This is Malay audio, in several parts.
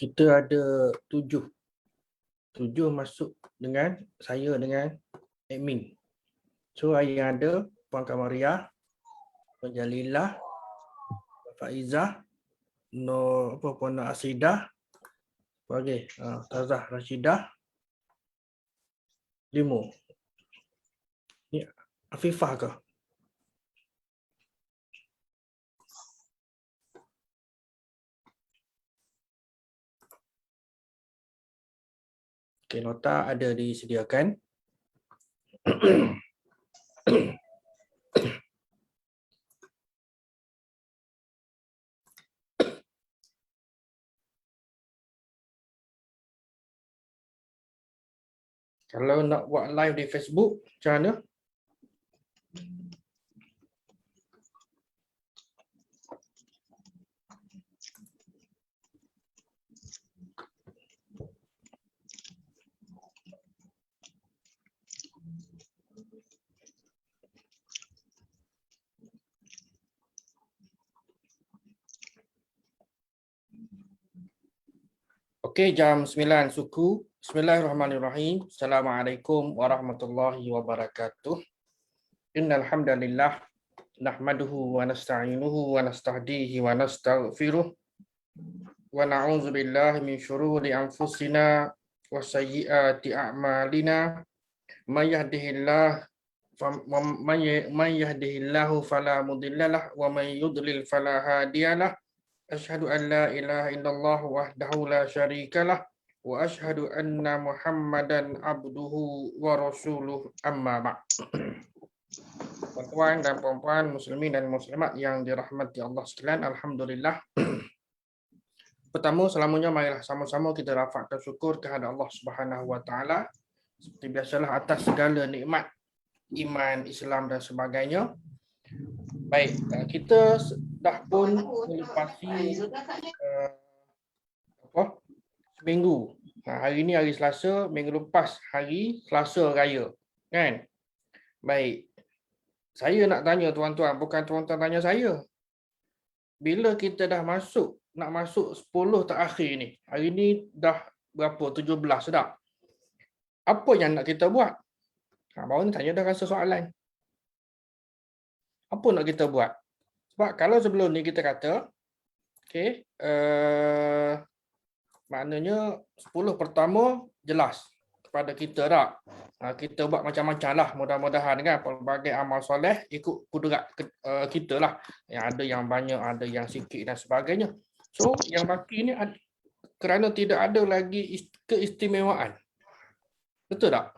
kita ada 7 masuk dengan saya dengan admin. So hari yang ada Puan Kamariah, Puan Jalilah, Puan Faizah, Puan Asidah, Tazah Rashidah, 5. Ni Afifah ke? Okey, nota ada disediakan. Kalau nak buat live di Facebook, macam mana? Okey, jam 9 suku. Bismillahirrahmanirrahim. Assalamualaikum warahmatullahi wabarakatuh. Innal hamdalillah nahmaduhu wa nasta'inuhu wa nastahdihi wa nastaghfiruh wa na'udzu billahi min syururi anfusina wa sayyiati a'malina. May yahdihillahu fala mudhillalah wa may yudlil fala hadiyalah. Asyhadu an la ilaha illallah wahdahu la syarikalah wa asyhadu anna Muhammadan abduhu wa rasuluh, amma ba'd. Tuan-tuan dan puan-puan muslimin dan muslimat yang dirahmati Allah sekalian, alhamdulillah. Pertama, selamanya marilah sama-sama kita rafakkan syukur kehadrat Allah Subhanahu wa taala seperti biasalah atas segala nikmat iman, Islam dan sebagainya. Baik, kita dah pun melepasi seminggu. Hari ini hari Selasa, minggu lepas hari Selasa Raya, kan? Baik. Saya nak tanya tuan-tuan, bukan tuan-tuan tanya saya. Bila kita dah nak masuk 10 terakhir ni. Hari ni dah berapa? 17 dah. Apa yang nak kita buat? Baru ni tanya dah rasa soalan. Apa nak kita buat? Sebab kalau sebelum ni kita kata, okey, maknanya 10 pertama jelas kepada kita tak? Kita buat macam-macam lah, mudah-mudahan kan, pelbagai amal soleh ikut kudrat kita lah. Yang ada yang banyak, ada yang sikit dan sebagainya. So, yang baki ni kerana tidak ada lagi keistimewaan. Betul tak?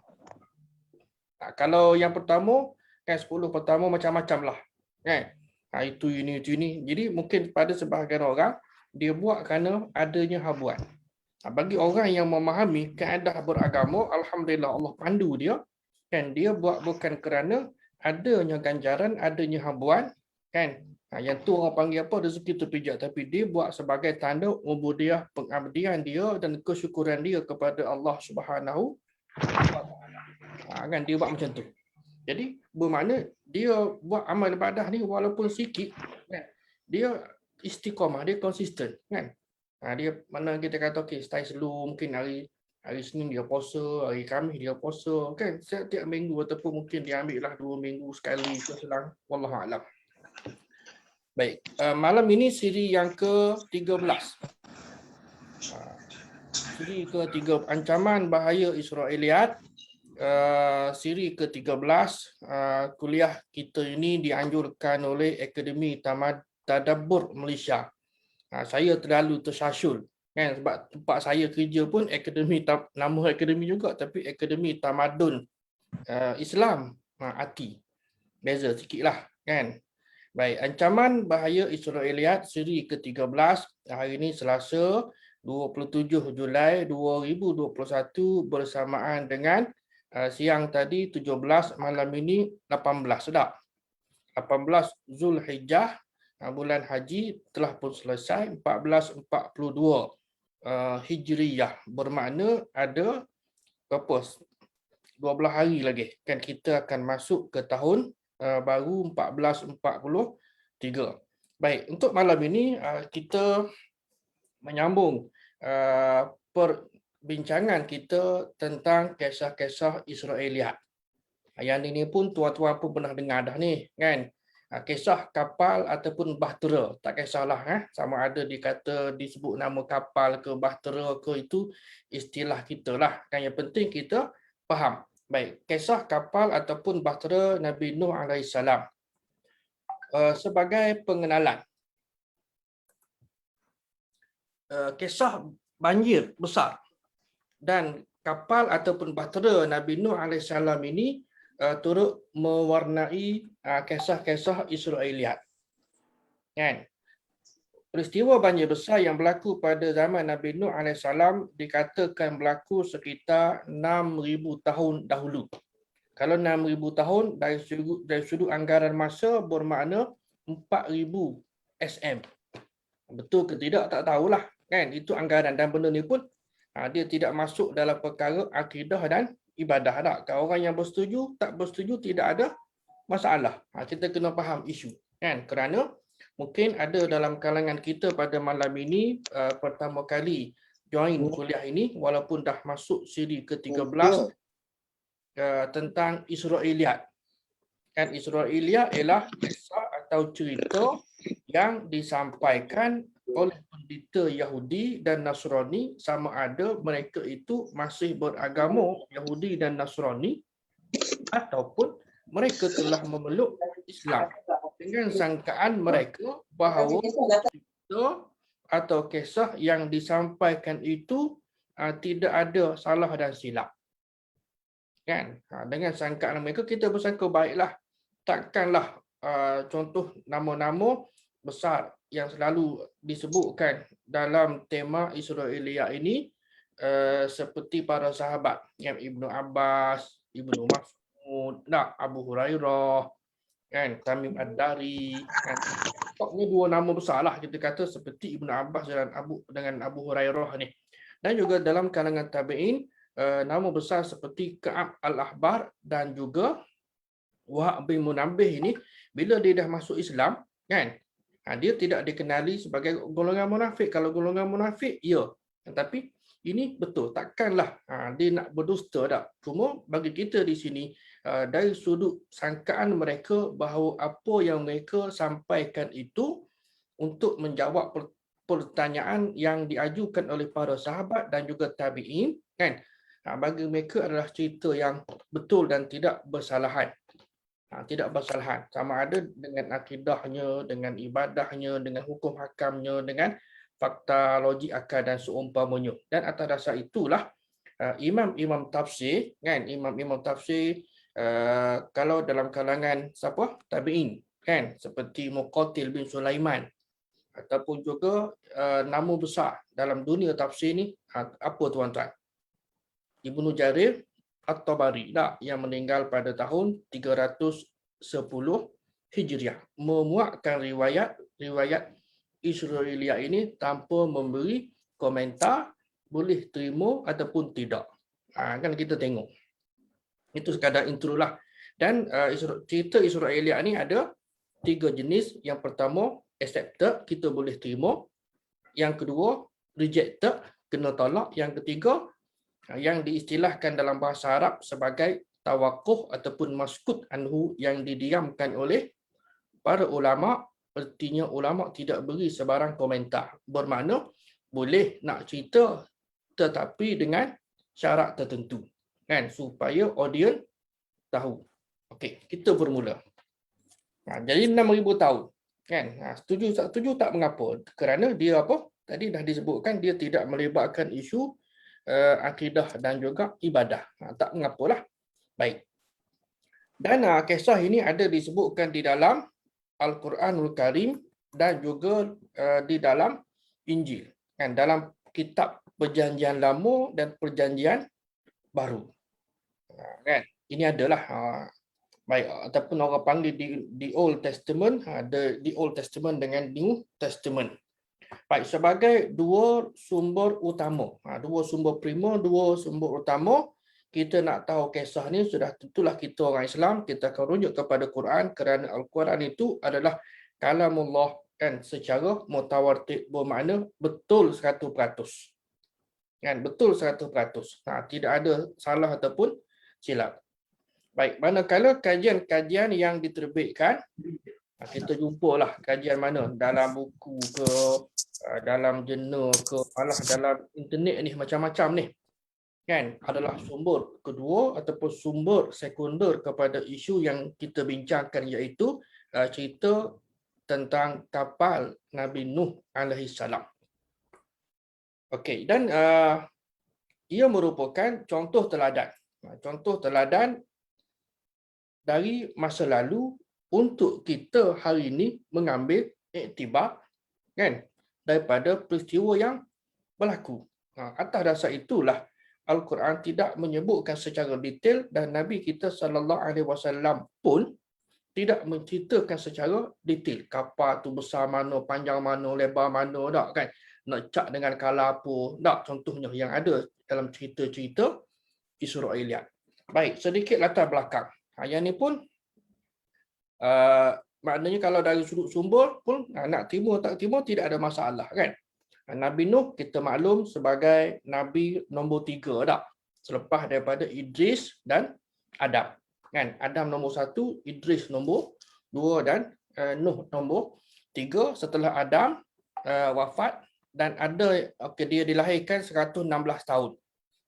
Kalau yang pertama, kan 10 pertama macam-macam lah. Kan? Itu ini. Jadi mungkin pada sebahagian orang, dia buat kerana adanya habuan. Bagi orang yang memahami kaedah beragama, alhamdulillah Allah pandu dia. Kan? Dia buat bukan kerana adanya ganjaran, adanya habuan. Kan? Yang tu orang panggil apa? Rezeki terpijak. Tapi dia buat sebagai tanda ubudiah, pengabdian dia dan kesyukuran dia kepada Allah Subhanahu wa taala. Kan? Dia buat macam tu. Jadi bermakna dia buat amal ibadah ni walaupun sikit, kan, dia istiqamah, dia konsisten, kan. Dia mana kita kata okey, stay slow, mungkin hari Senin dia puasa, hari Khamis dia puasa, kan, setiap minggu ataupun mungkin dia ambil lah 2 minggu sekali selang, wallahu a'lam. Baik, malam ini siri yang ke-13. Siri ke-3, ancaman bahaya Israeliat. Siri ke-13, kuliah kita ini dianjurkan oleh Akademi Tadabbur Malaysia. Saya terlalu tersyasyul, kan, sebab tempat saya kerja pun nama akademi juga, tapi Akademi Tamadun Islam ATI. Beza sikit lah, kan. Baik, ancaman bahaya Israeliat siri ke-13, hari ini Selasa 27 Julai 2021 bersamaan dengan siang tadi 17, malam ini 18 dah. 18 Zulhijjah, bulan haji telah pun selesai, 1442 Hijriyah, bermakna ada berapa? 12 hari lagi kan kita akan masuk ke tahun baru 1443. Baik, untuk malam ini kita menyambung perbincangan kita tentang kisah-kisah Israeliat. Yang ini pun tuan-tuan pun pernah dengar dah ni, kan? Kisah kapal ataupun bahtera, tak kisahlah sama ada disebut nama kapal ke bahtera ke, itu istilah kita lah. Kan yang penting kita faham. Baik, kisah kapal ataupun bahtera Nabi Nuh alaihissalam. Sebagai pengenalan, kisah banjir besar dan kapal ataupun bahtera Nabi Nuh alaihissalam ini turut mewarnai kisah-kisah Israeliat. Kan? Peristiwa banjir besar yang berlaku pada zaman Nabi Nuh alaihissalam dikatakan berlaku sekitar 6,000 tahun dahulu. Kalau 6,000 tahun dari sudut anggaran masa bermakna 4,000 SM. Betul ke tidak tak tahulah, kan? Itu anggaran, dan benda ni pun dia tidak masuk dalam perkara akidah dan ibadah dah. Kalau orang yang bersetuju, tak bersetuju, tidak ada masalah. Kita kena faham isu, kan? Kerana mungkin ada dalam kalangan kita pada malam ini pertama kali join kuliah ini, walaupun dah masuk siri ke-13 tentang Israeliat. Kan Israeliat ialah kisah atau cerita yang disampaikan oleh pendeta Yahudi dan Nasrani, sama ada mereka itu masih beragama Yahudi dan Nasrani ataupun mereka telah memeluk Islam, dengan sangkaan mereka bahawa cerita atau kisah yang disampaikan itu tidak ada salah dan silap. Kan? Dengan sangkaan mereka, kita bersangka baiklah. Takkanlah contoh nama-nama besar yang selalu disebutkan dalam tema Israeliat ini seperti para sahabat yang Ibnu Abbas, Ibnu Mas'ud, Abu Hurairah, kan, Tamim Ad-Dari, kan. Pokoknya dua nama besarlah kita kata, seperti Ibnu Abbas dengan Abu Hurairah ni. Dan juga dalam kalangan tabi'in nama besar seperti Ka'ab Al-Ahbar dan juga Wahab bin Munabbih ini, bila dia dah masuk Islam, kan, dia tidak dikenali sebagai golongan munafik. Kalau golongan munafik, ya. Tetapi ini betul, takkanlah dia nak berdusta tak. Cuma bagi kita di sini, dari sudut sangkaan mereka bahawa apa yang mereka sampaikan itu untuk menjawab pertanyaan yang diajukan oleh para sahabat dan juga tabi'in, kan, bagi mereka adalah cerita yang betul dan tidak bersalahan. Tidak bersalahan, sama ada dengan akidahnya, dengan ibadahnya, dengan hukum hakamnya, dengan fakta logik akal dan seumpamanya. Dan atas dasar itulah imam-imam tafsir, kan, imam-imam tafsir kalau dalam kalangan siapa? Tabi'in, kan, seperti Muqatil bin Sulaiman, ataupun juga nama besar dalam dunia tafsir ni, apa tuan-tuan? Ibnu Jarir At-Tabari yang meninggal pada tahun 310 Hijriah, memuatkan riwayat Israeliat ini tanpa memberi komentar, boleh terima ataupun tidak. Kan kita tengok. Itu sekadar intro lah. Dan cerita Israeliat ni ada 3 jenis. Yang pertama, accepted, kita boleh terima. Yang kedua, rejected, kena tolak. Yang ketiga, yang diistilahkan dalam bahasa Arab sebagai tawakuh ataupun maskut anhu, yang didiamkan oleh para ulama. Artinya ulama tidak beri sebarang komentar. Bermakna boleh nak cerita tetapi dengan syarat tertentu, kan, supaya audiens tahu. Okey, kita bermula. Jadi 6,000 tahun, kan. Setuju tak setuju tak mengapa, kerana dia apa? Tadi dah disebutkan dia tidak melibatkan isu akidah dan juga ibadah. Tak mengapalah. Baik. Dan kisah ini ada disebutkan di dalam Al-Quranul Karim dan juga di dalam Injil. Kan, dalam kitab Perjanjian Lama dan Perjanjian Baru. Kan, ini adalah baik, ataupun orang panggil di Old Testament, di Old Testament dengan New Testament. Baik, sebagai dua sumber utama, dua sumber prima, dua sumber utama, kita nak tahu kisah ni, sudah tentulah kita orang Islam, kita akan rujuk kepada Quran, kerana Al-Quran itu adalah kalamullah, kan, secara mutawatir, bermakna betul 100%. Kan betul 100%. Tidak ada salah ataupun silap. Baik, manakala kajian-kajian yang diterbitkan, kita jumpalah kajian mana dalam buku ke, dalam jurnal ke, malah dalam internet ni macam-macam ni. Kan adalah sumber kedua ataupun sumber sekunder kepada isu yang kita bincangkan, iaitu cerita tentang kapal Nabi Nuh alaihi salam. Okey, dan ia merupakan contoh teladan. Contoh teladan dari masa lalu untuk kita hari ini mengambil iktibar, kan, daripada peristiwa yang berlaku. Atas dasar itulah Al-Quran tidak menyebutkan secara detail dan Nabi kita SAW pun tidak menceritakan secara detail kapal tu besar mana, panjang mana, lebar mana, tak kan? Nak cat dengan kala apa, tak, contohnya yang ada dalam cerita-cerita Israiliyat. Baik, sedikit latar belakang. Yang ni pun maknanya kalau dari sudut sumber pun nak terima tak terima tidak ada masalah, kan? Nabi Nuh kita maklum sebagai Nabi nombor 3 tak? Selepas daripada Idris dan Adam. Kan? Adam nombor 1, Idris nombor 2 dan Nuh nombor 3. Setelah Adam wafat dan ada dia dilahirkan 116 tahun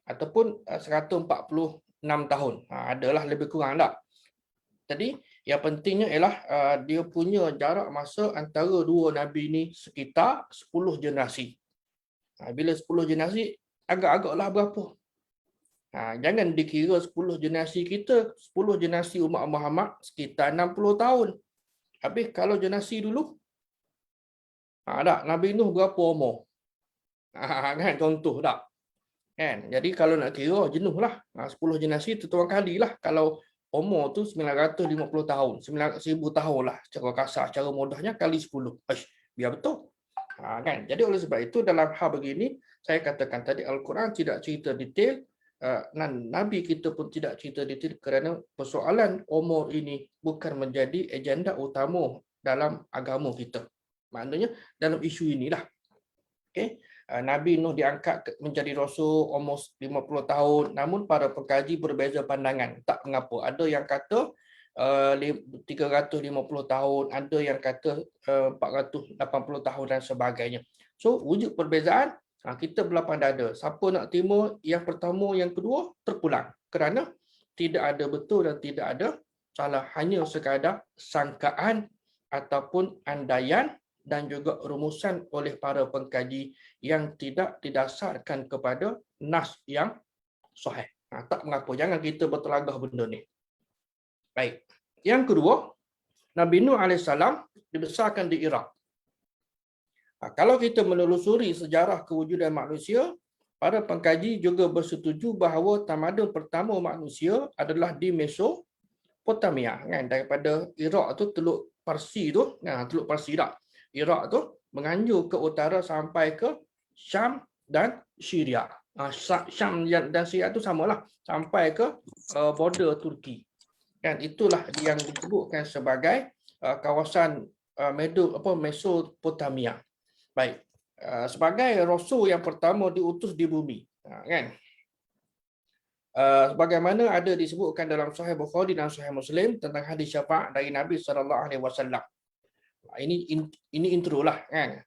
ataupun 146 tahun. Adalah lebih kurang tak? Jadi yang pentingnya ialah dia punya jarak masa antara dua Nabi ni sekitar 10 generasi. Bila 10 generasi, agak-agaklah berapa? Jangan dikira 10 generasi kita, 10 generasi umat Muhammad sekitar 60 tahun. Habis kalau generasi dulu, tak, Nabi Nuh berapa umur? Kan contoh tak? Kan? Jadi kalau nak kira, jenuh lah. 10 generasi tu tuan kali lah. Kalau umur tu 950 tahun, 1000 tahun lah secara kasar, secara mudahnya kali 10. Biar betul. Kan? Jadi oleh sebab itu dalam hal begini, saya katakan tadi Al-Quran tidak cerita detail, dan Nabi kita pun tidak cerita detail kerana persoalan umur ini bukan menjadi agenda utama dalam agama kita. Maknanya dalam isu inilah. Okay? Nabi Nuh diangkat menjadi rasul umur 50 tahun, namun para pengkaji berbeza pandangan. Tak mengapa. Ada yang kata 350 tahun, ada yang kata 480 tahun dan sebagainya. So wujud perbezaan, kita berlapang dada. Siapa nak terima yang pertama, yang kedua, terpulang. Kerana tidak ada betul dan tidak ada salah. Hanya sekadar sangkaan ataupun andaian dan juga rumusan oleh para pengkaji yang tidak didasarkan kepada nas yang sahih. Tak mengapa, jangan kita bertelagah benda ni. Baik. Yang kedua, Nabi Nuh AS dibesarkan di Iraq. Kalau kita menelusuri sejarah kewujudan manusia, para pengkaji juga bersetuju bahawa tamadun pertama manusia adalah di Mesopotamia. Kan? Daripada Iraq tu, Teluk Parsi tu, Teluk Parsi tak? Iraq tu menganjur ke utara sampai ke Syam dan Syria. Syam dan Syria tu samalah, sampai ke border Turki. Kan itulah yang disebutkan sebagai kawasan Mesopotamia. Baik. Sebagai rasul yang pertama diutus di bumi, kan? Sebagaimana ada disebutkan dalam Sahih Bukhari dan Sahih Muslim tentang hadis syafaat dari Nabi SAW. Ini intro lah, kan.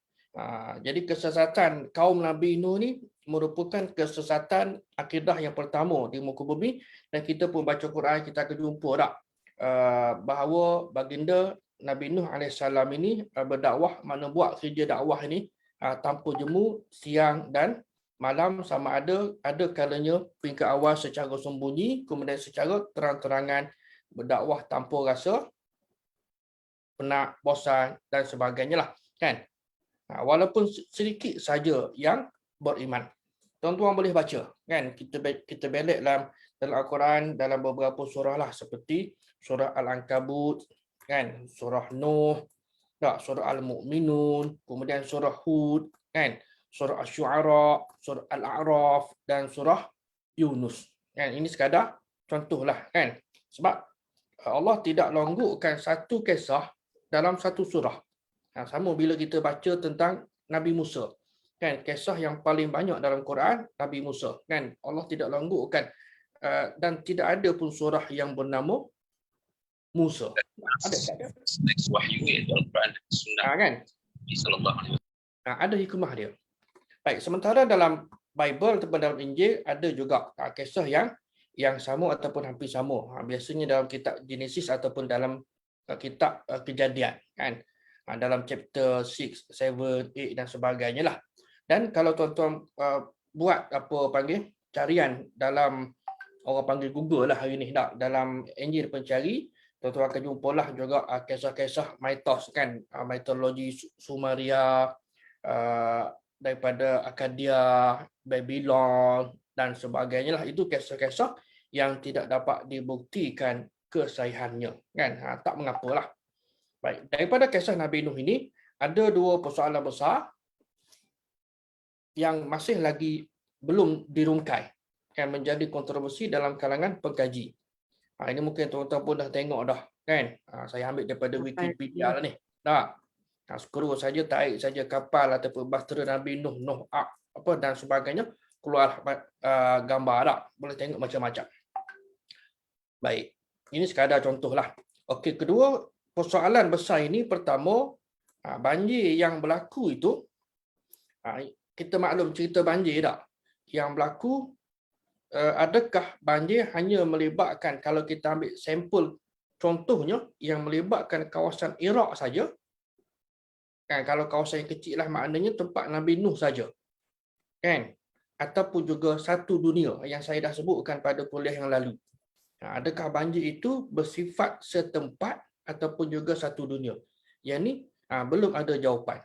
Jadi kesesatan kaum Nabi Nuh ni merupakan kesesatan akidah yang pertama di muka bumi, dan kita pun baca Quran kita akan jumpa tak bahawa baginda Nabi Nuh AS ini berdakwah, mana buat kerja dakwah ini tanpa jemu siang dan malam, sama ada kalanya peringkat awal secara sembunyi, kemudian secara terang-terangan berdakwah tanpa rasa penat, bosan dan sebagainya lah, kan. Walaupun sedikit saja yang beriman. Tuan-tuan boleh baca, kan. Kita belik dalam Al-Quran dalam beberapa surah lah, seperti surah Al-Ankabut, kan, surah Nuh, surah Al-Mu'minun, kemudian surah Hud, kan, surah Asy-Syu'ara, surah Al-A'raf dan surah Yunus. Kan, ini sekadar contohlah, kan. Sebab Allah tidak longgukkan satu kisah dalam satu surah. Sama bila kita baca tentang Nabi Musa. Kan kisah yang paling banyak dalam Quran Nabi Musa, kan Allah tidak langgukkan dan tidak ada pun surah yang bernama Musa. Ada tak ada? Next wahyu yaitu Al-Quran dan Sunnah Kan? Nabi Sallallahu Alaihi Wasallam. Ada hikmah dia. Baik, sementara dalam Bible ataupun dalam Injil ada juga kisah yang sama ataupun hampir sama. Biasanya dalam kitab Genesis ataupun dalam kitab Kejadian, kan. Dalam chapter 6, 7, 8 dan sebagainya lah. Dan kalau tuan-tuan buat apa panggil carian dalam, orang panggil Google lah hari ni, dalam enjin pencari, tuan-tuan akan jumpalah juga kisah-kisah mitos, kan, mitologi Sumeria, daripada Akadia, Babylon dan sebagainya lah. Itu kisah-kisah yang tidak dapat dibuktikan kesahihannya, kan. Tak mengapalah. Baik, daripada kisah Nabi Nuh ini ada dua persoalan besar yang masih lagi belum dirungkai, yang menjadi kontroversi dalam kalangan pengkaji. Ini mungkin tuan-tuan pun dah tengok dah, kan. Saya ambil daripada Wikipedia lah ni. Scroll saja, tarik saja kapal ataupun bahtera Nabi Nuh apa dan sebagainya, keluar gambar dah. Boleh tengok macam-macam. Baik, ini sekadar contohlah. Okey, kedua persoalan besar ini, pertama, banjir yang berlaku itu, kita maklum cerita banjir tak? Yang berlaku, adakah banjir hanya melibatkan, kalau kita ambil sampel contohnya, yang melibatkan kawasan Iraq saja, kan, kalau kawasan yang kecil lah maknanya tempat Nabi Nuh saja, kan, ataupun juga satu dunia yang saya dah sebutkan pada kuliah yang lalu. Adakah banjir itu bersifat setempat ataupun juga satu dunia? Yang ni belum ada jawapan,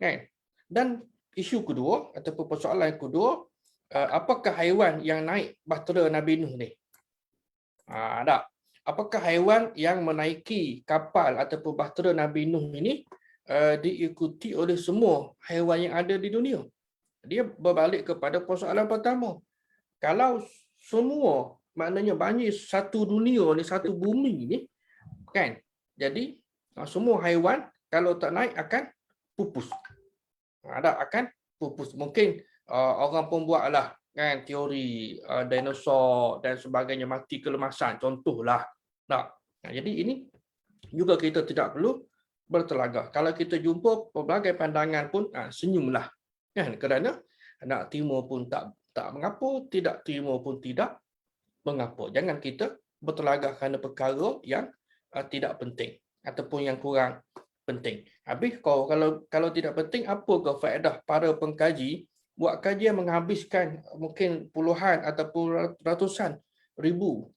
kan. Dan isu kedua ataupun persoalan yang kedua, apakah haiwan yang naik bahtera Nabi Nuh ni? Tak. Apakah haiwan yang menaiki kapal ataupun bahtera Nabi Nuh ini diikuti oleh semua haiwan yang ada di dunia? Dia berbalik kepada persoalan pertama. Kalau semua, maknanya banjir satu dunia ni, satu bumi ni, kan, jadi semua haiwan kalau tak naik akan pupus. Akan pupus. Mungkin orang pun buatlah, kan, teori dinosaur dan sebagainya mati kelemasan, contohlah. Jadi ini juga kita tidak perlu bertelagah. Kalau kita jumpa pelbagai pandangan pun senyumlah, kan, kerana nak terima pun tak mengapa, tidak terima pun tidak mengapa. Jangan kita bertelagah kerana perkara yang tidak penting ataupun yang kurang penting. Habis kalau tidak penting, apakah faedah para pengkaji buat kajian menghabiskan mungkin puluhan ataupun ratusan ribu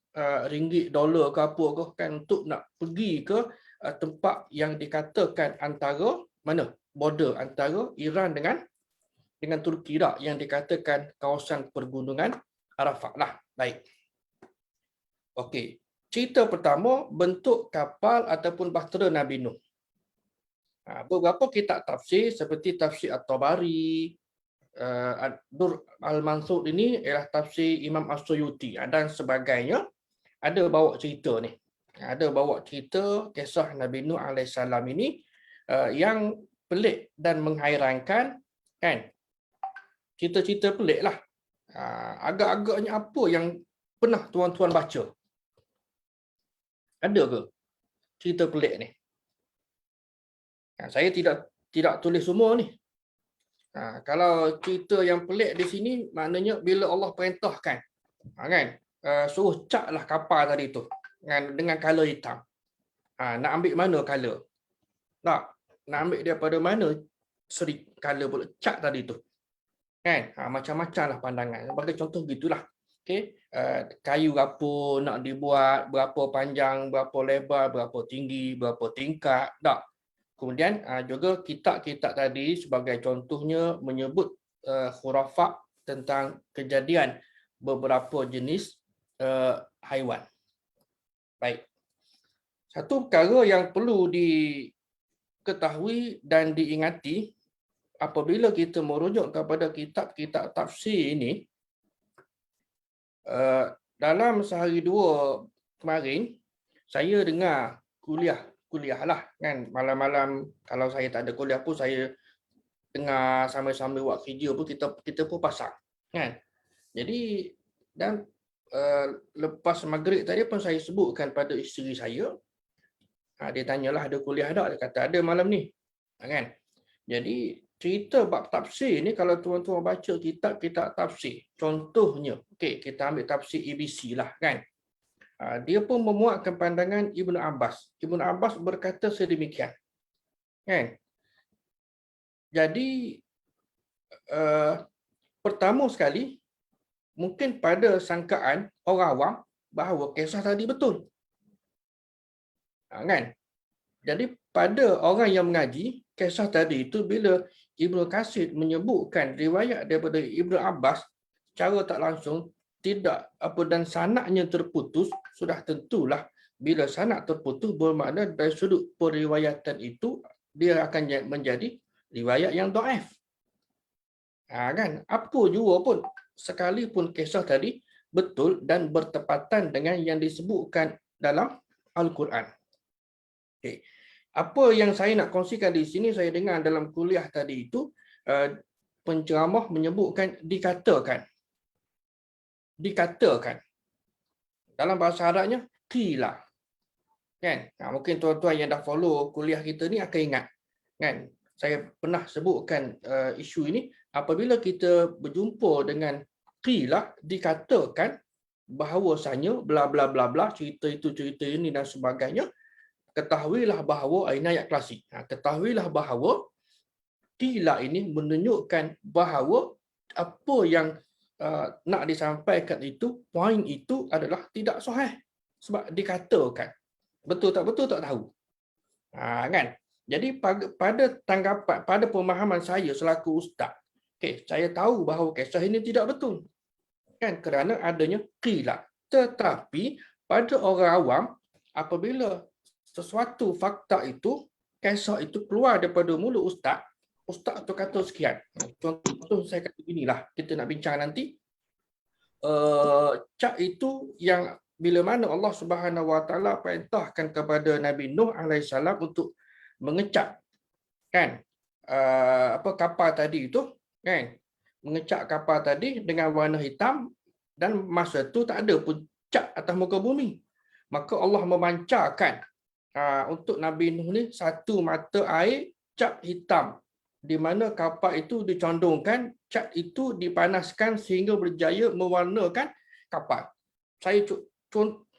ringgit, dolar ke apa ke, kan, untuk nak pergi ke tempat yang dikatakan antara mana border antara Iran dengan Turki tak, yang dikatakan kawasan pergunungan Arafat lah. Baik. Okey. Cerita pertama, bentuk kapal ataupun bahtera Nabi Nuh. Beberapa kitab tafsir seperti tafsir At-Tabari, Dur Al-Mansur ini ialah tafsir Imam As-Suyuti dan sebagainya, ada bawa cerita ni. Ada bawa cerita kisah Nabi Nuh AS ini yang pelik dan menghairankan, kan. Cerita-cerita pelik lah. Agak-agaknya apa yang pernah tuan-tuan baca? Ada ke cerita pelik ni? Saya tidak tulis semua ni. Kalau cerita yang pelik di sini, maknanya bila Allah perintahkan, kan, suruh caklah kapal tadi tu dengan color hitam. Nak ambil mana color? Nak ambil daripada mana seri color pula cat tadi tu? Kan, macam-macam lah pandangan. Sebagai contoh gitulah. Okay. Kayu apa nak dibuat, berapa panjang, berapa lebar, berapa tinggi, berapa tingkat. Tak. Kemudian juga kitab-kitab tadi sebagai contohnya menyebut khurafat tentang kejadian beberapa jenis haiwan. Baik. Satu perkara yang perlu diketahui dan diingati apabila kita merujuk kepada kitab-kitab tafsir ini, dalam sehari dua kemarin saya dengar kuliah lah, kan, malam-malam kalau saya tak ada kuliah pun saya dengar sambil-sambil buat kerja pun kita pun pasang, kan? Jadi dan lepas maghrib tadi pun saya sebutkan pada isteri saya. Dia tanyalah ada kuliah tak? Dia kata ada malam ni. Kan? Jadi cerita bab tafsir ni kalau tuan-tuan baca kitab tafsir, contohnya, okey, kita ambil tafsir ABC lah, kan? Dia pun memuatkan pandangan Ibnu Abbas. Ibnu Abbas berkata sedemikian. Kan? Jadi pertama sekali mungkin pada sangkaan orang awam bahawa kisah tadi betul. Kan? Jadi pada orang yang mengaji kisah tadi itu, bila Ibnu Katsir menyebutkan riwayat daripada Ibnu Abbas secara tak langsung tidak dan sanadnya terputus, sudah tentulah bila sanad terputus bermakna dari sudut periwayatan itu dia akan menjadi riwayat yang dhaif. Kan? Apa jua pun, sekalipun kisah tadi betul dan bertepatan dengan yang disebutkan dalam Al-Quran. Okay. Apa yang saya nak kongsikan di sini, saya dengar dalam kuliah tadi itu, penceramah menyebutkan dikatakan. Dikatakan. Dalam bahasa Arabnya, qila. Kan? Mungkin tuan-tuan yang dah follow kuliah kita ni akan ingat. Kan? Saya pernah sebutkan isu ini, apabila kita berjumpa dengan qila, dikatakan bahawasanya bla bla bla bla, cerita itu, cerita ini dan sebagainya, ketahuilah bahawa ini ayat klasik. Ketahuilah bahawa qila ini menunjukkan bahawa apa yang nak disampaikan itu, poin itu adalah tidak sahih. Sebab dikatakan. Betul tak betul tak tahu. Kan? Jadi pada tanggapan, pada pemahaman saya selaku ustaz, saya tahu bahawa kisah ini tidak betul. Kan? Kerana adanya qila. Tetapi pada orang awam, apabila sesuatu fakta itu, kisah itu keluar daripada mulut ustaz tu kata sekian. Contoh saya kata beginilah, kita nak bincang nanti. Cat itu yang bila mana Allah Subhanahu Wa Taala perintahkan kepada Nabi Nuh alaihissalam untuk mengecat, kan, kapal tadi itu, kan, mengecat kapal tadi dengan warna hitam, dan masa tu tak ada pun cat atas muka bumi. Maka Allah memancarkan untuk Nabi Nuh ni satu mata air cat hitam, di mana kapal itu dicondongkan, cat itu dipanaskan sehingga berjaya mewarnakan kapal. Saya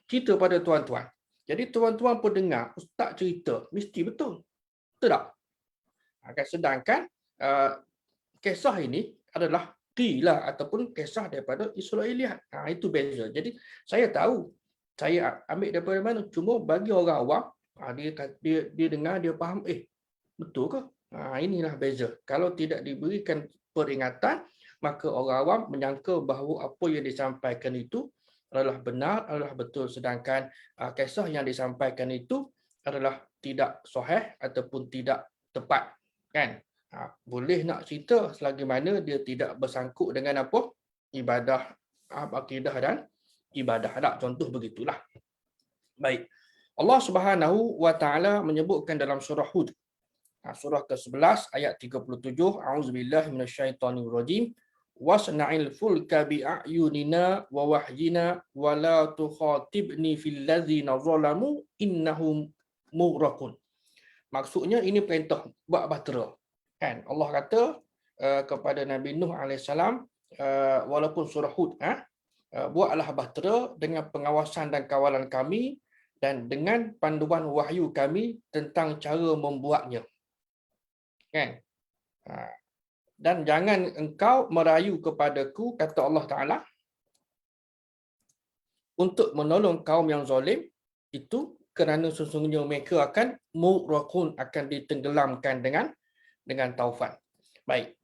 cerita pada tuan-tuan. Jadi tuan-tuan pun dengar ustaz cerita, mesti betul. Betul tak? Sedangkan kisah ini adalah qila ataupun kisah daripada Israiliyat. Itu beza. Jadi saya tahu, saya ambil daripada mana, cuma bagi orang awam, dia dengar, dia faham, betul ke? Inilah beza. Kalau tidak diberikan peringatan, maka orang awam menyangka bahawa apa yang disampaikan itu adalah benar, adalah betul. Sedangkan kisah yang disampaikan itu adalah tidak sahih ataupun tidak tepat. Kan? Boleh nak cerita selagi mana dia tidak bersangkut dengan apa? Ibadah, akidah dan ibadah. Contoh begitulah. Baik. Allah Subhanahu Wa Taala menyebutkan dalam surah Hud, surah ke-11 ayat 37, A'udzubillahi minasyaitonirrajim. Wasna'il fulka bi'ayunina wa wahyina wa la tukhatibni fil ladzina zalamu innahum mughraqun. Maksudnya ini perintah buat bahtera. Kan? Allah kata kepada Nabi Nuh alaihissalam, walaupun surah Hud, buatlah bahtera dengan pengawasan dan kawalan kami dan dengan panduan wahyu kami tentang cara membuatnya. Kan? Dan jangan engkau merayu kepadaku, kata Allah Ta'ala, untuk menolong kaum yang zalim itu, kerana sesungguhnya mereka akan mughraqun, akan ditenggelamkan dengan taufan. Baik.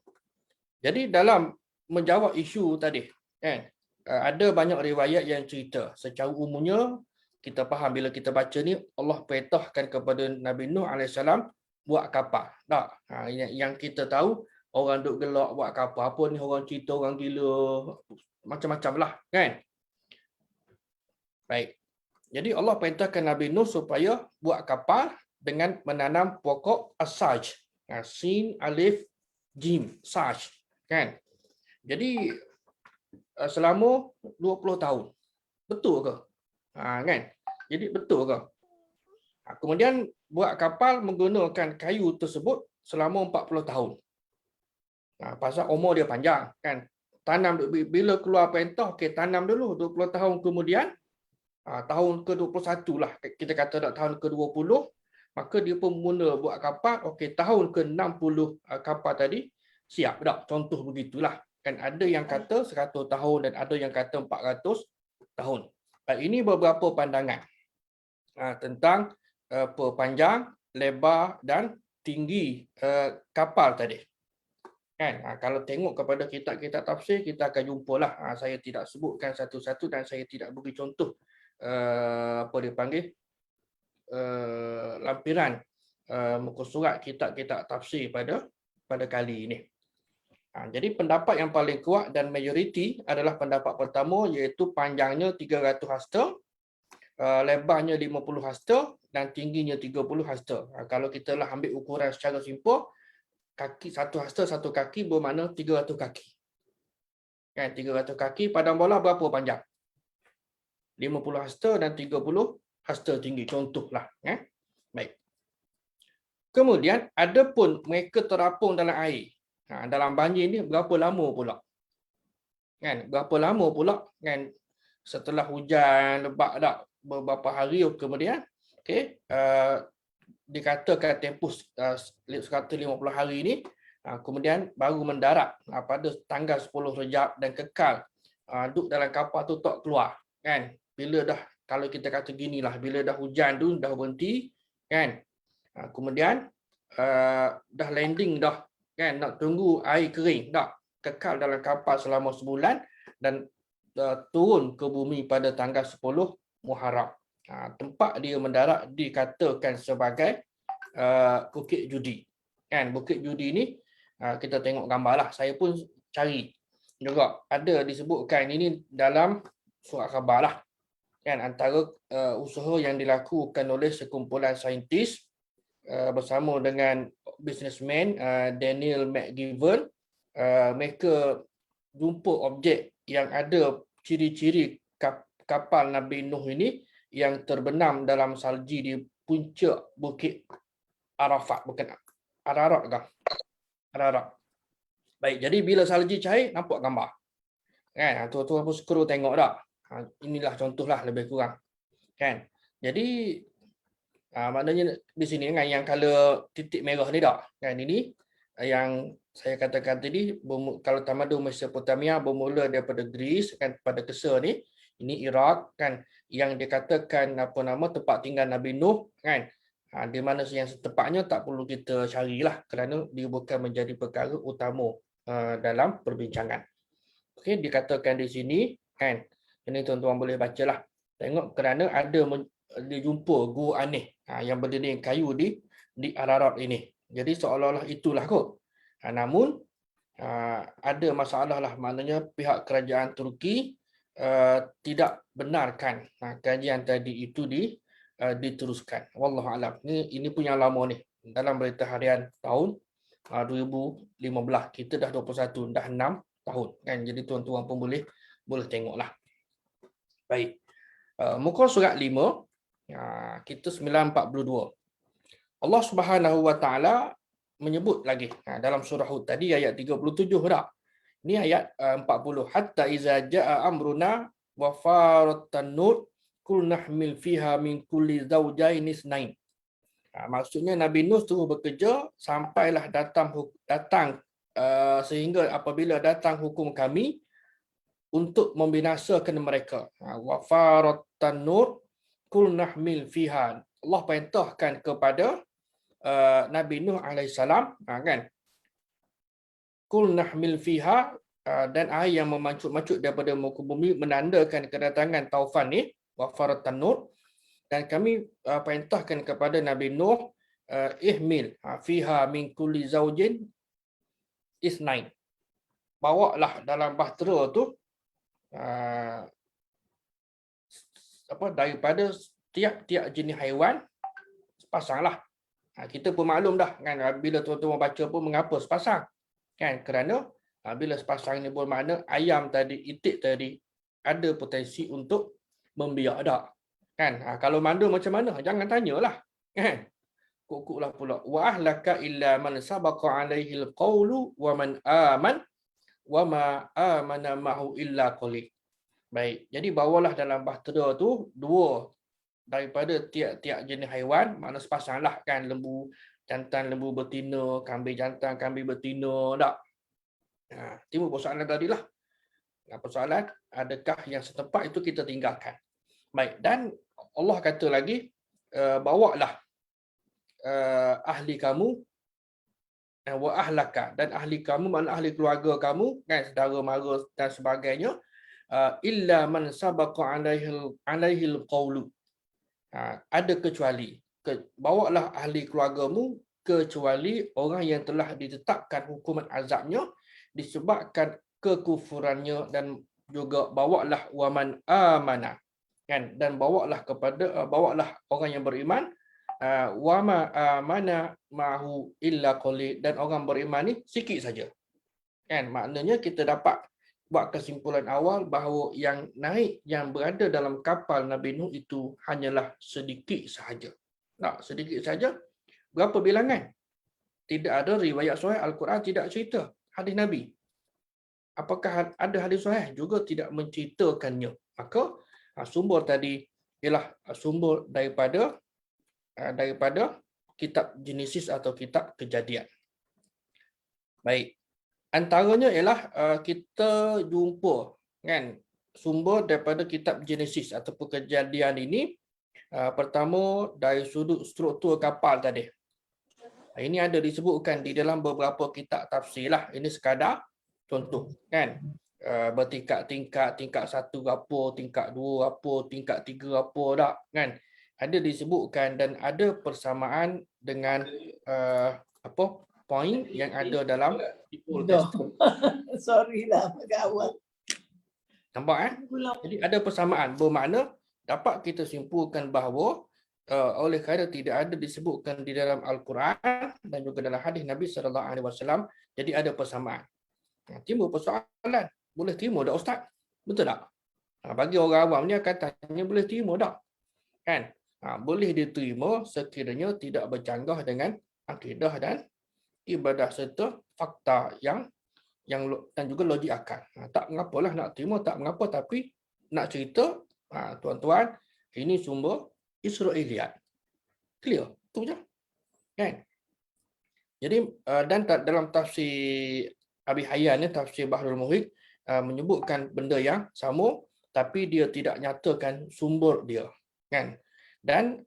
Jadi dalam menjawab isu tadi, kan, ada banyak riwayat yang cerita. Secara umumnya kita faham bila kita baca ni, Allah perintahkan kepada Nabi Nuh alaihissalam buat kapal. Tak? Yang kita tahu, orang duk gelak buat kapal. Apa ni, orang cerita orang gila, macam-macam lah, kan? Baik. Jadi Allah perintahkan Nabi Nuh supaya buat kapal dengan menanam pokok asaj. Sin, alif, Jim, Sarge, kan? Jadi selama 20 tahun. Betul ke? Kan? Jadi betul ke? Kemudian buat kapal menggunakan kayu tersebut selama 40 tahun. Pasal umur dia panjang, kan? Tanam bila keluar perintah, okey tanam dulu 20 tahun kemudian tahun ke-21 lah kita kata dah tahun ke-20, maka dia pun mula buat kapal, okey tahun ke-60 kapal tadi siap dah. Contoh begitulah. Kan ada yang kata 100 tahun dan ada yang kata 400 tahun. Ini beberapa pandangan tentang panjang, lebar dan tinggi kapal tadi. Kan? Kalau tengok kepada kitab-kitab tafsir, kita akan jumpalah. Saya tidak sebutkan satu-satu dan saya tidak beri contoh apa dia panggil lampiran muka surat kitab-kitab tafsir pada kali ini. Jadi pendapat yang paling kuat dan majoriti adalah pendapat pertama, iaitu panjangnya 300 hasta, lebarnya 50 hasta dan tingginya 30 hasta. Kalau kita lah ambil ukuran secara simple, kaki satu hasta satu kaki bermakna 300 kaki. Kan 300 kaki, padang bola berapa panjang? 50 hasta dan 30 hasta tinggi, contohlah. Baik. Kemudian ada pun mereka terapung dalam air. Dalam banjir ni berapa lama pula? Kan berapa lama pula? Kan setelah hujan lebat dah beberapa hari kemudian, okey, dikatakan tempoh 150 hari ini, kemudian baru mendarat pada tanggal 10 Rejab dan kekal duduk dalam kapal tu tak keluar. Kan bila dah, kalau kita kata ginilah, bila dah hujan tu dah berhenti, kan kemudian dah landing dah, kan nak tunggu air kering, dah kekal dalam kapal selama sebulan dan turun ke bumi pada tanggal 10 Muharram. Tempat dia mendarat dikatakan sebagai Bukit Judi. Kan Bukit Judi ni kita tengok gambar lah. Saya pun cari juga, ada disebutkan ini dalam surat khabar lah. Kan antara usaha yang dilakukan oleh sekumpulan saintis bersama dengan businessman Daniel McGivern. Mereka jumpa objek yang ada ciri-ciri kapal Nabi Nuh ini yang terbenam dalam salji di puncak Bukit Arafat, bukan Ararat kan? Ararat. Baik, jadi bila salji cair nampak gambar. Kan, tuan-tuan pun scroll tengok dah. Inilah contohlah lebih kurang. Kan? Jadi maknanya di sini kan yang color titik merah ni dah. Kan ini yang saya katakan tadi, kalau tamadun Mesopotamia bermula daripada Greece kan pada Kesar ni, ini Iraq kan, yang dikatakan apa nama tempat tinggal Nabi Nuh kan. Di mana yang setepatnya tak perlu kita carilah kerana dia bukan menjadi perkara utama dalam perbincangan. Okey, dikatakan di sini kan. Ini tuan-tuan boleh bacalah. Tengok kerana ada dia jumpa gua aneh yang berdinding kayu di Ararat ini. Jadi seolah-olah itulah kot. Namun ada masalah lah, maknanya pihak kerajaan Turki tidak benarkan kajian tadi itu diteruskan. Wallahu alam. Ini punya lama ni. Dalam berita harian tahun 2015. Kita dah 21, dah 6 tahun kan. Jadi tuan-tuan pun boleh tengoklah. Baik. Muka surat 5, kita 942. Allah Subhanahu wa taala menyebut lagi dalam surah Hud tadi ayat 37 dah. Ini ayat 40. Hatta iza jaa amruna wa faratan nur kul nahmil fiha min kulli zawjain isnain. Maksudnya Nabi Nuh terus bekerja sampailah datang sehingga apabila datang hukum kami untuk membinasakan mereka. Wa faratan nur kul nahmil fiha. Allah perintahkan kepada Nabi Nuh alaihissalam kan, kul nahmil fiha, dan air yang memancut-mancut daripada muka bumi menandakan kedatangan taufan ni, wa faratan nur, dan kami perintahkan kepada Nabi Nuh ihmil fiha min kulli zaujin isnain. Bawalah dalam bahtera tu daripada tiap-tiap jenis haiwan sepasanglah. Kita pun maklum dah kan, bila tuan-tuan baca pun mengapa sepasang. Kan? Kerana bila sepasang ni bermakna ayam tadi, itik tadi ada potensi untuk membiak tak. Kan? Kalau manda macam mana? Jangan tanyalah. Kan? Kukuklah pula. Wa ahlaka illa man sabaqa alaihi alqawlu wa man aman wa ma amana ma'hu illa qalil. Baik. Jadi bawalah dalam bahtera tu dua daripada tiap-tiap jenis haiwan, makna sepasang lah kan, lembu jantan, lembu betina, kambing jantan, kambing betina tak. Timbul persoalan tadi lah. Persoalan adakah yang setempat itu kita tinggalkan. Baik, dan Allah kata lagi, bawalah ahli kamu wa ahlaka, dan ahli kamu makna ahli keluarga kamu kan, saudara mara dan sebagainya, illa man sabaqa alaihi alqawlu. Ada kecuali, bawalah ahli keluargamu kecuali orang yang telah ditetapkan hukuman azabnya disebabkan kekufurannya, dan juga bawalah waman amana kan, dan bawalah orang yang beriman, wama amana ma'hu illa qalil, dan orang beriman ni sikit saja. Kan, maknanya kita dapat buat kesimpulan awal bahawa yang naik, yang berada dalam kapal Nabi Nuh itu hanyalah sedikit sahaja. Sedikit saja. Berapa bilangan? Tidak ada riwayat sahih, Al-Quran tidak cerita hadis Nabi. Apakah ada hadis sahih? Juga tidak menceritakannya. Maka sumber tadi ialah sumber daripada kitab Genesis atau kitab Kejadian. Baik. Antaranya ialah kita jumpa kan sumber daripada kitab Genesis ataupun Kejadian ini. Pertama dari sudut struktur kapal tadi. Ini ada disebutkan di dalam beberapa kitab tafsir lah. Ini sekadar contoh kan. Bertingkat-tingkat, tingkat 1 apa, tingkat 2 apa, tingkat 3 apa tak kan. Ada disebutkan dan ada persamaan dengan poin yang ada dalam Old Testament. Sorry lah, kawan. Nampak Jadi ada persamaan, bermakna dapat kita simpulkan bahawa oleh kerana tidak ada disebutkan di dalam Al-Quran dan juga dalam hadis Nabi SAW, jadi ada persamaan. Timbul persoalan, boleh terima tak Ustaz? Betul tak? Bagi orang awam ni akan tanya, boleh terima tak? Kan? Boleh diterima sekiranya tidak bercanggah dengan akidah dan ibadah serta fakta yang dan juga logik akal. Tak mengapalah nak terima, tak mengapa, tapi nak cerita, tuan-tuan, ini sumber Israiliyat. Clear? Itu je. Kan? Jadi, dan dalam tafsir Abi Hayyan, tafsir Bahrul Muhit, menyebutkan benda yang sama, tapi dia tidak nyatakan sumber dia. Kan? Dan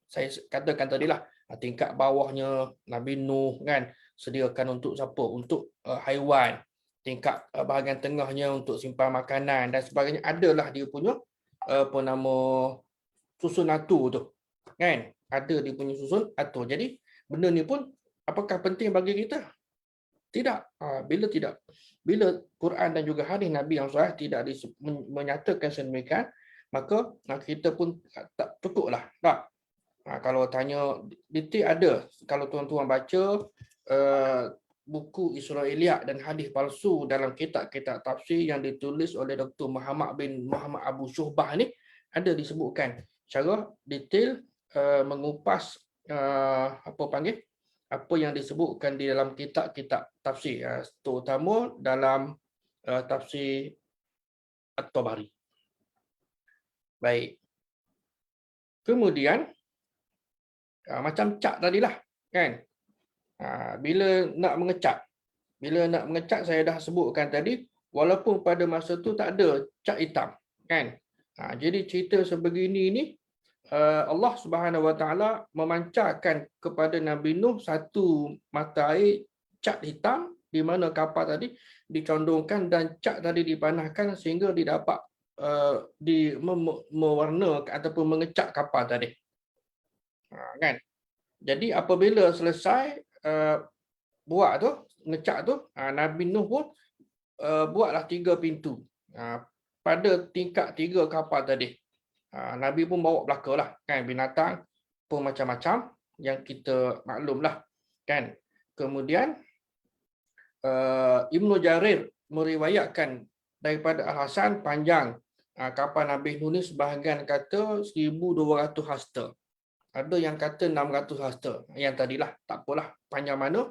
saya katakan tadilah, tingkat bawahnya Nabi Nuh kan, sediakan untuk siapa? Untuk haiwan. Tingkat bahagian tengahnya untuk simpan makanan dan sebagainya. Adalah dia punya susun atur tu. Kan? Ada dia punya susun atur. Jadi benda ni pun apakah penting bagi kita? Tidak. Bila Quran dan juga hadis Nabi yang sahih tidak menyatakan sedemikian, maka kita pun tak cukuplah. Tak. Kalau tanya detail ada. Kalau tuan-tuan baca buku Israiliyat dan hadis palsu dalam kitab-kitab tafsir yang ditulis oleh Dr. Muhammad bin Muhammad Abu Syuhbah ni, ada disebutkan secara detail mengupas apa yang disebutkan di dalam kitab-kitab tafsir, terutama dalam tafsir At-Tabari. Baik. Kemudian macam cat tadilah kan. Bila nak mengecat saya dah sebutkan tadi, walaupun pada masa tu tak ada cat hitam kan. Jadi cerita sebegini ni Allah Subhanahu Wa Taala memancarkan kepada Nabi Nuh satu mata air cat hitam, di mana kapal tadi dicondongkan dan cat tadi dipanaskan sehingga didapat mewarna ataupun mengecat kapal tadi. Kan? Jadi apabila selesai buat tu, ngecat tu, Nabi Nuh pun buatlah 3 pintu pada tingkat 3 kapal tadi. Nabi pun bawa belakalah kan, binatang pun macam-macam yang kita maklumlah kan. Kemudian Ibnu Jarir meriwayatkan daripada Al-Hasan panjang. Kapal Nabi Nuh ni sebahagian kata 1,200 hasta. Ada yang kata 600 hasta. Yang tadilah, tak apalah panjang mana.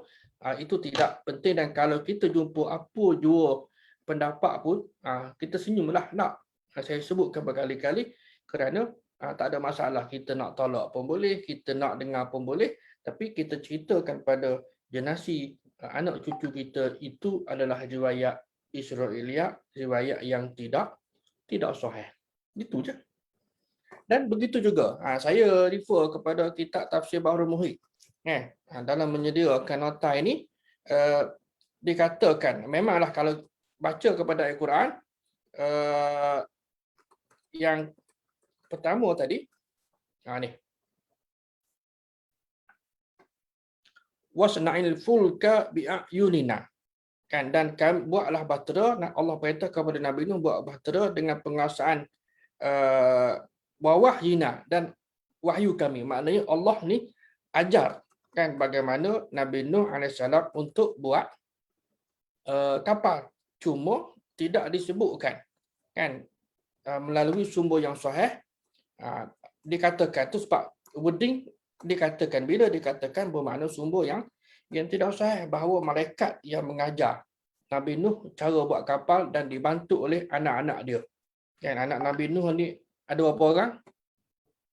Itu tidak penting, dan kalau kita jumpa apa jua pendapat pun, kita senyumlah nak. Saya sebutkan berkali-kali kerana tak ada masalah. Kita nak tolak pun boleh, kita nak dengar pun boleh, tapi kita ceritakan pada generasi anak cucu kita itu adalah riwayat Israiliyat, riwayat yang tidak sahih. Itu je. Dan begitu juga, saya refer kepada kitab Tafsir Bahrul Muhit. Dalam menyediakan nota ini, dikatakan, memanglah kalau baca kepada Al-Quran, yang pertama tadi, ni. Wasna'il fulka bi'ayunina. Dan kami buatlah bahtera, Allah perintah kepada Nabi Nuh buat bahtera dengan penguasaan wahyina dan wahyu kami. Maknanya Allah ni ajar bagaimana Nabi Nuh AS untuk buat kapal. Cuma tidak disebutkan melalui sumber yang sahih. Dikatakan tu sebab wording dikatakan, bila dikatakan bermakna sumber yang tidak sahih, bahawa malaikat yang mengajar Nabi Nuh cara buat kapal dan dibantu oleh anak-anak dia. Anak Nabi Nuh ni ada berapa orang?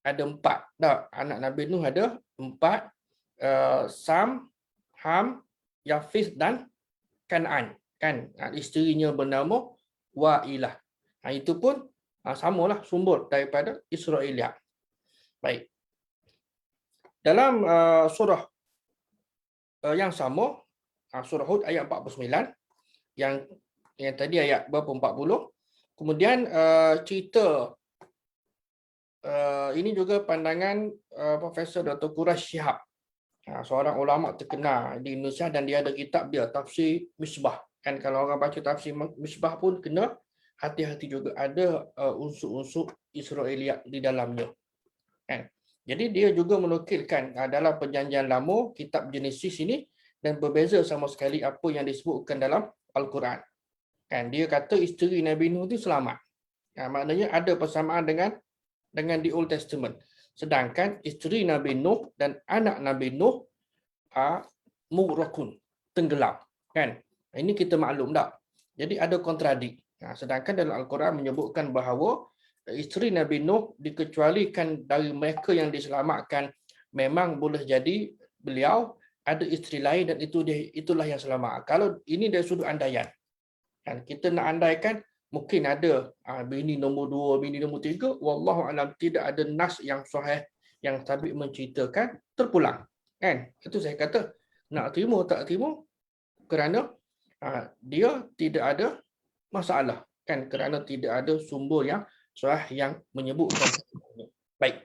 Ada 4. Anak Nabi Nuh ada 4. Sam, Ham, Yafis dan Kan'an. Isterinya bernama Wa'ilah. Itu pun samalah sumber daripada Israiliyat. Baik. Dalam surah yang sama, surah Hud ayat 49, yang tadi ayat berapa, 40. Kemudian cerita ini juga pandangan Profesor Dr. Quraisy Shihab, seorang ulama terkenal di Indonesia, dan dia ada kitab dia Tafsir Misbah. Kalau orang baca Tafsir Misbah pun kena hati-hati juga, ada unsur-unsur Israiliyat di dalamnya. Jadi dia juga menukilkan dalam Perjanjian Lama, kitab Genesis ini, dan berbeza sama sekali apa yang disebutkan dalam Al-Quran. Dia kata isteri Nabi Nuh itu selamat. Maknanya ada persamaan dengan di Old Testament. Sedangkan isteri Nabi Nuh dan anak Nabi Nuh mughraqun, tenggelam. Ini kita maklum tak? Jadi ada kontradik. Sedangkan dalam Al-Quran menyebutkan bahawa isteri Nabi Nuh dikecualikan dari mereka yang diselamatkan. Memang boleh jadi beliau ada isteri lain dan itulah yang selamat. Kalau ini dari sudut andaian, kita nak andaikan mungkin ada bini nombor 2, bini nombor 3, wallahu alam, tidak ada nas yang sahih yang sabit menceritakan terpulang. Itu saya kata nak terima tak terima kerana dia tidak ada masalah, kerana tidak ada sumber yang sahih yang menyebutkan. Baik.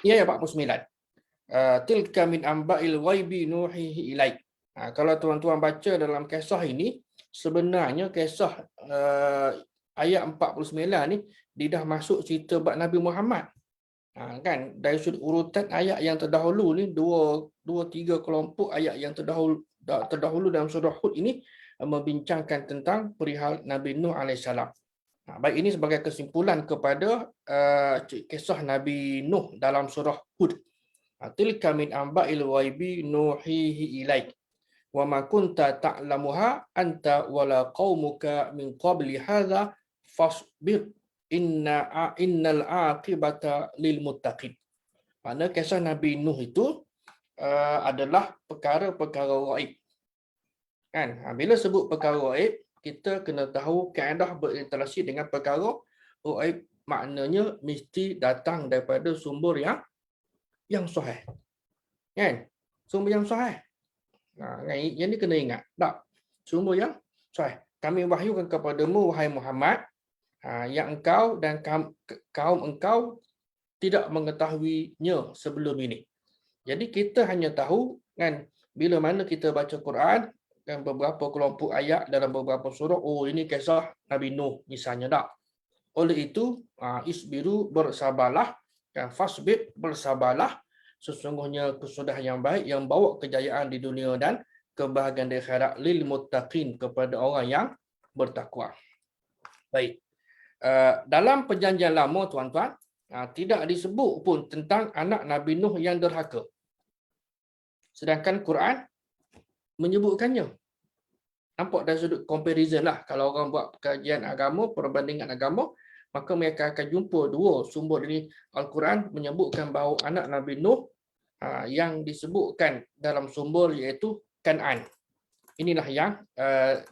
Ia 49. Tilka min amba'il ghaibi nuhihi ilaik. Kalau tuan-tuan baca dalam kisah ini, sebenarnya kisah ayat 49 ni dia dah masuk cerita bab Nabi Muhammad. Dari sudut urutan ayat yang terdahulu ni, 2-3 kelompok ayat yang terdahulu dalam surah Hud ini membincangkan tentang perihal Nabi Nuh AS. Baik, ini sebagai kesimpulan kepada kisah Nabi Nuh dalam surah Hud. Tilka min amba'il ghaibi nuhihi ilaik wa ma kunta ta'lamuha anta wala qaumuka min qabli hadza fasbir innal aqibata lil muttaqin. Makna kisah Nabi Nuh itu adalah perkara-perkara ghaib. Bila sebut perkara ghaib, kita kena tahu kaedah berinteraksi dengan perkara ghaib, maknanya mesti datang daripada sumber yang sahih. Sumber yang sahih. Yang ni kena ingat. Tak? Sumber yang sahih. Kami wahyukan kepadamu, wahai Muhammad, yang engkau dan kaum engkau tidak mengetahuinya sebelum ini. Jadi kita hanya tahu bila mana kita baca Quran dan beberapa kelompok ayat dalam beberapa surah, ini kisah Nabi Nuh misalnya, tak? Oleh itu, isbiru, bersabarlah, dan fasbir, bersabarlah, sesungguhnya kesudahan yang baik yang bawa kejayaan di dunia dan kebahagiaan di akhirat lil muttaqin, kepada orang yang bertakwa. Baik. Dalam perjanjian lama tuan-tuan, tidak disebut pun tentang anak Nabi Nuh yang derhaka. Sedangkan Quran menyebutkannya. Nampak dari sudut comparison lah. Kalau orang buat kajian agama, perbandingan agama, maka mereka akan jumpa dua sumber ini. Al-Quran menyebutkan bahawa anak Nabi Nuh yang disebutkan dalam sumber iaitu Kan'an. Inilah yang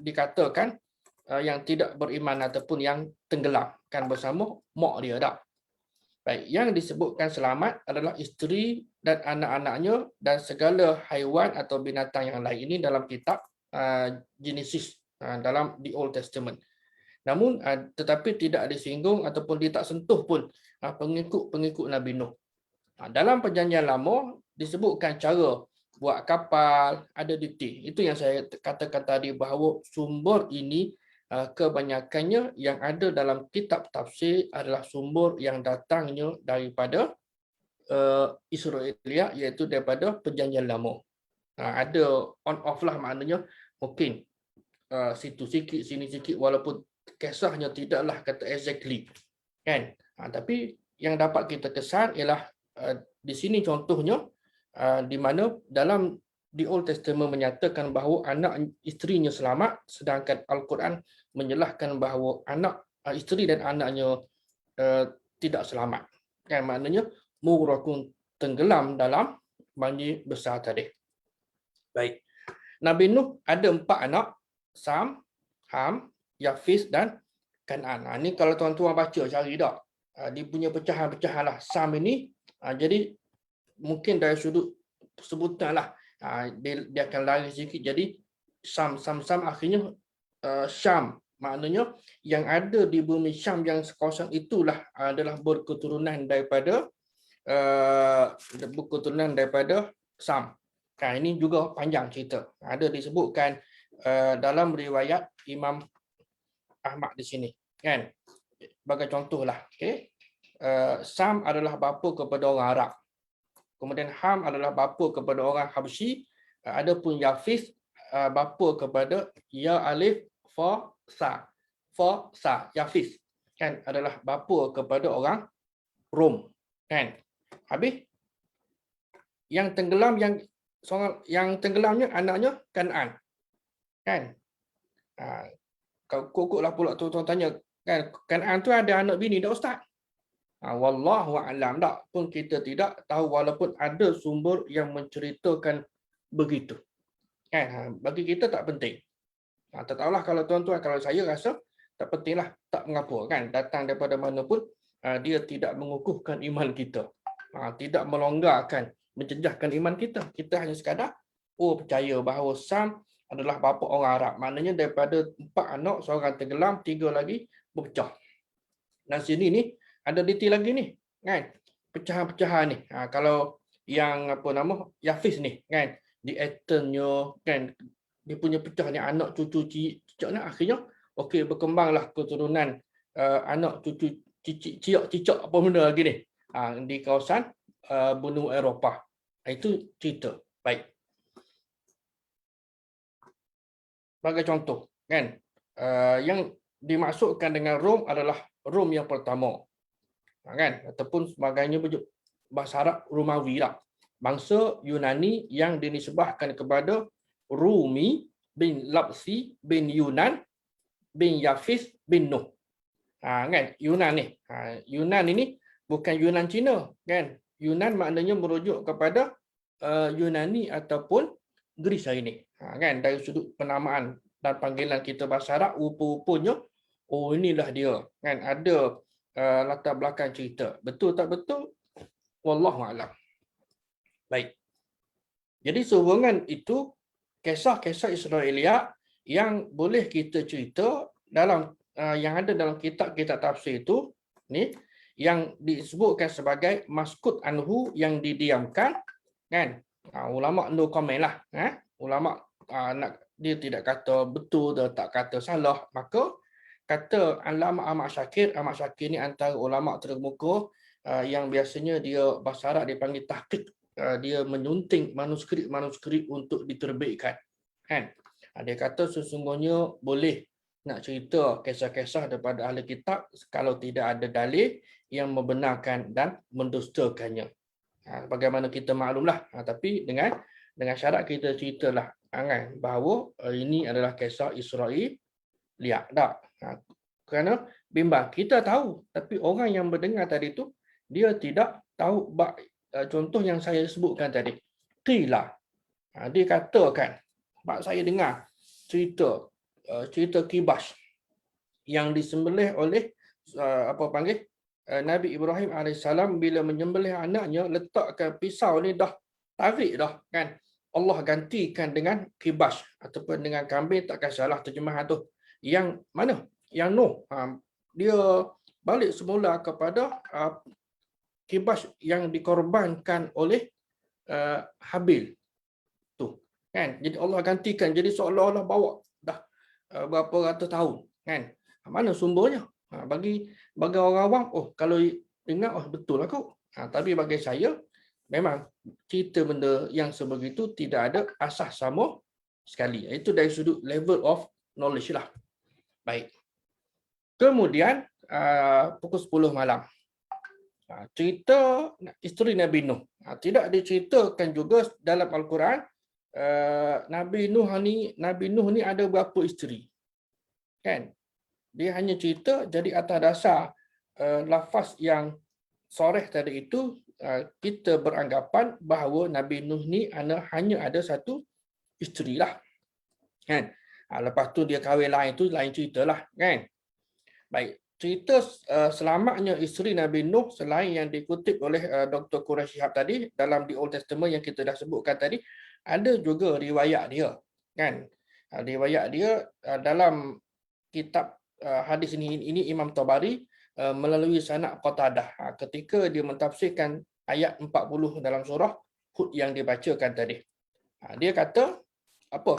dikatakan yang tidak beriman ataupun yang tenggelam kan bersama mak dia dah. Baik, yang disebutkan selamat adalah isteri dan anak-anaknya dan segala haiwan atau binatang yang lain. Ini dalam kitab Genesis dalam the Old Testament. Namun tetapi tidak disinggung ataupun dia tak sentuh pun pengikut-pengikut Nabi Nuh. Dalam perjanjian lama disebutkan cara buat kapal, ada detail. Itu yang saya katakan tadi bahawa sumber ini kebanyakannya yang ada dalam kitab tafsir adalah sumber yang datangnya daripada Israeliat, iaitu daripada perjanjian lama. Ada on off lah, maknanya mungkin situ sikit sini sikit walaupun kisahnya tidaklah kata exactly kan. Tapi yang dapat kita kesan ialah di sini contohnya di mana dalam di Old Testament menyatakan bahawa anak isterinya selamat, sedangkan Al-Quran menyalahkan bahawa anak isteri dan anaknya tidak selamat. Kan maknanya mughrakun, tenggelam dalam banjir besar tadi. Baik. Nabi Nuh ada 4 anak, Sam, Ham, Yafis dan Kan'an. Ini kalau tuan-tuan baca cari dah. Dia punya pecahan-pecahan lah. Sam ini jadi mungkin dari sudut sebutan lah. Dia akan lari sedikit jadi Sam akhirnya Syam, maknanya yang ada di bumi Syam yang kawasan itulah adalah berketurunan daripada Sam. Ini juga panjang cerita, ada disebutkan dalam riwayat Imam Ahmad di sini kan, sebagai contohlah. Sam adalah bapa kepada orang Arab. Kemudian Ham adalah bapa kepada orang Habsyi. Adapun Yafis bapa kepada Ya Alif Fa Sa. Yafis kan adalah bapa kepada orang Rom kan. Habis yang tenggelamnya anaknya Kan'an kan. Kau kokoklah pula tuan-tuan tanya kan, Kan'an tu ada anak bini dah ustaz? Wallahu a'lam, tak pun kita tidak tahu walaupun ada sumber yang menceritakan begitu. Kan, bagi kita tak penting. Tak tahulah kalau tuan-tuan, kalau saya rasa tak pentinglah, tak mengapa kan, datang daripada mana pun dia tidak mengukuhkan iman kita. Tidak melonggarkan, mencegahkan iman kita. Kita hanya sekadar percaya bahawa Sam adalah bapa orang Arab. Maknanya daripada 4 anak, seorang tenggelam, 3 lagi berpecah. Dan sini ni ada detail lagi ni kan, pecahan-pecahan ni. Kalau yang Yafis ni kan, di eternnya kan, dia punya pecah ni anak cucu cicak ni, akhirnya okey berkembanglah keturunan anak cucu cicak apa benda lagi ni di kawasan benua Eropah. Itu cerita. Baik. Sebagai contoh kan, yang dimaksudkan dengan Rom adalah Rom yang pertama. Kan, ataupun sebagainya bahasa Arab Romawi lah. Bangsa Yunani yang dinisbahkan kepada Rumi bin Labsi bin Yunan bin Yafis bin Nuh. Kan, Yunan ni. Yunan ini bukan Yunan Cina kan. Yunan maknanya merujuk kepada Yunani ataupun Greece hari ini. Kan, dari sudut penamaan dan panggilan kita bahasa Arab, rupa-rupanya inilah dia kan, ada latar belakang cerita. Betul tak betul? Wallahu a'lam. Baik. Jadi sehubungan itu kisah-kisah Israeliat yang boleh kita cerita dalam yang ada dalam kitab-kitab tafsir itu ni, yang disebutkan sebagai maskut anhu, yang didiamkan kan. Ulama no comment lah. Ulama dia tidak kata betul, dia tak kata salah, maka kata Allamah Ahmad Syakir ni antara ulama terkemuka yang biasanya dia bahasa Arab dipanggil tahqiq. Dia menyunting manuskrip untuk diterbitkan. Kan? Dia kata sesungguhnya boleh nak cerita kisah-kisah daripada ahli kitab kalau tidak ada dalil yang membenarkan dan mendustakannya. Bagaimana kita maklumlah, tapi dengan syarat kita ceritalah kan bahawa ini adalah kisah Israel liak tak. Kerana bimbang kita tahu tapi orang yang mendengar tadi tu dia tidak tahu contoh yang saya sebutkan tadi. Qila. Dia katakan sebab saya dengar cerita kibas yang disembelih oleh Nabi Ibrahim alaihissalam bila menyembelih anaknya, letakkan pisau ni dah tarik dah kan. Allah gantikan dengan kibas ataupun dengan kambing, takkan salah terjemahan tu. Yang mana? Yang Nuh. Dia balik semula kepada kibas yang dikorbankan oleh Habil tu. Kan? Jadi Allah gantikan, jadi seolah-olah bawa dah berapa ratus tahun kan. Mana sumbernya? Bagi orang awam, kalau dengar betul lah kot. Tapi bagi saya memang cerita benda yang sebegitu tidak ada asas sama sekali. Itu dari sudut level of knowledge lah. Baik. Kemudian pukul 10 malam. Cerita isteri Nabi Nuh. Tidak diceritakan juga dalam Al-Quran Nabi Nuh ni ada berapa isteri. Kan? Dia hanya cerita jadi atas dasar lafaz yang soreh tadi itu kita beranggapan bahawa Nabi Nuh ni hanya ada satu isteri lah. Kan? Lepas tu dia kahwin lain tu lain ceritalah kan. Baik, cerita selamatnya isteri Nabi Nuh selain yang dikutip oleh Dr. Quraisy Shihab tadi dalam di Old Testament yang kita dah sebutkan tadi, ada juga riwayat dia kan. Riwayat dia dalam kitab hadis ini Imam Tabari melalui sanad Qatadah ketika dia mentafsirkan ayat 40 dalam surah Hud yang dibacakan tadi. Dia kata apa?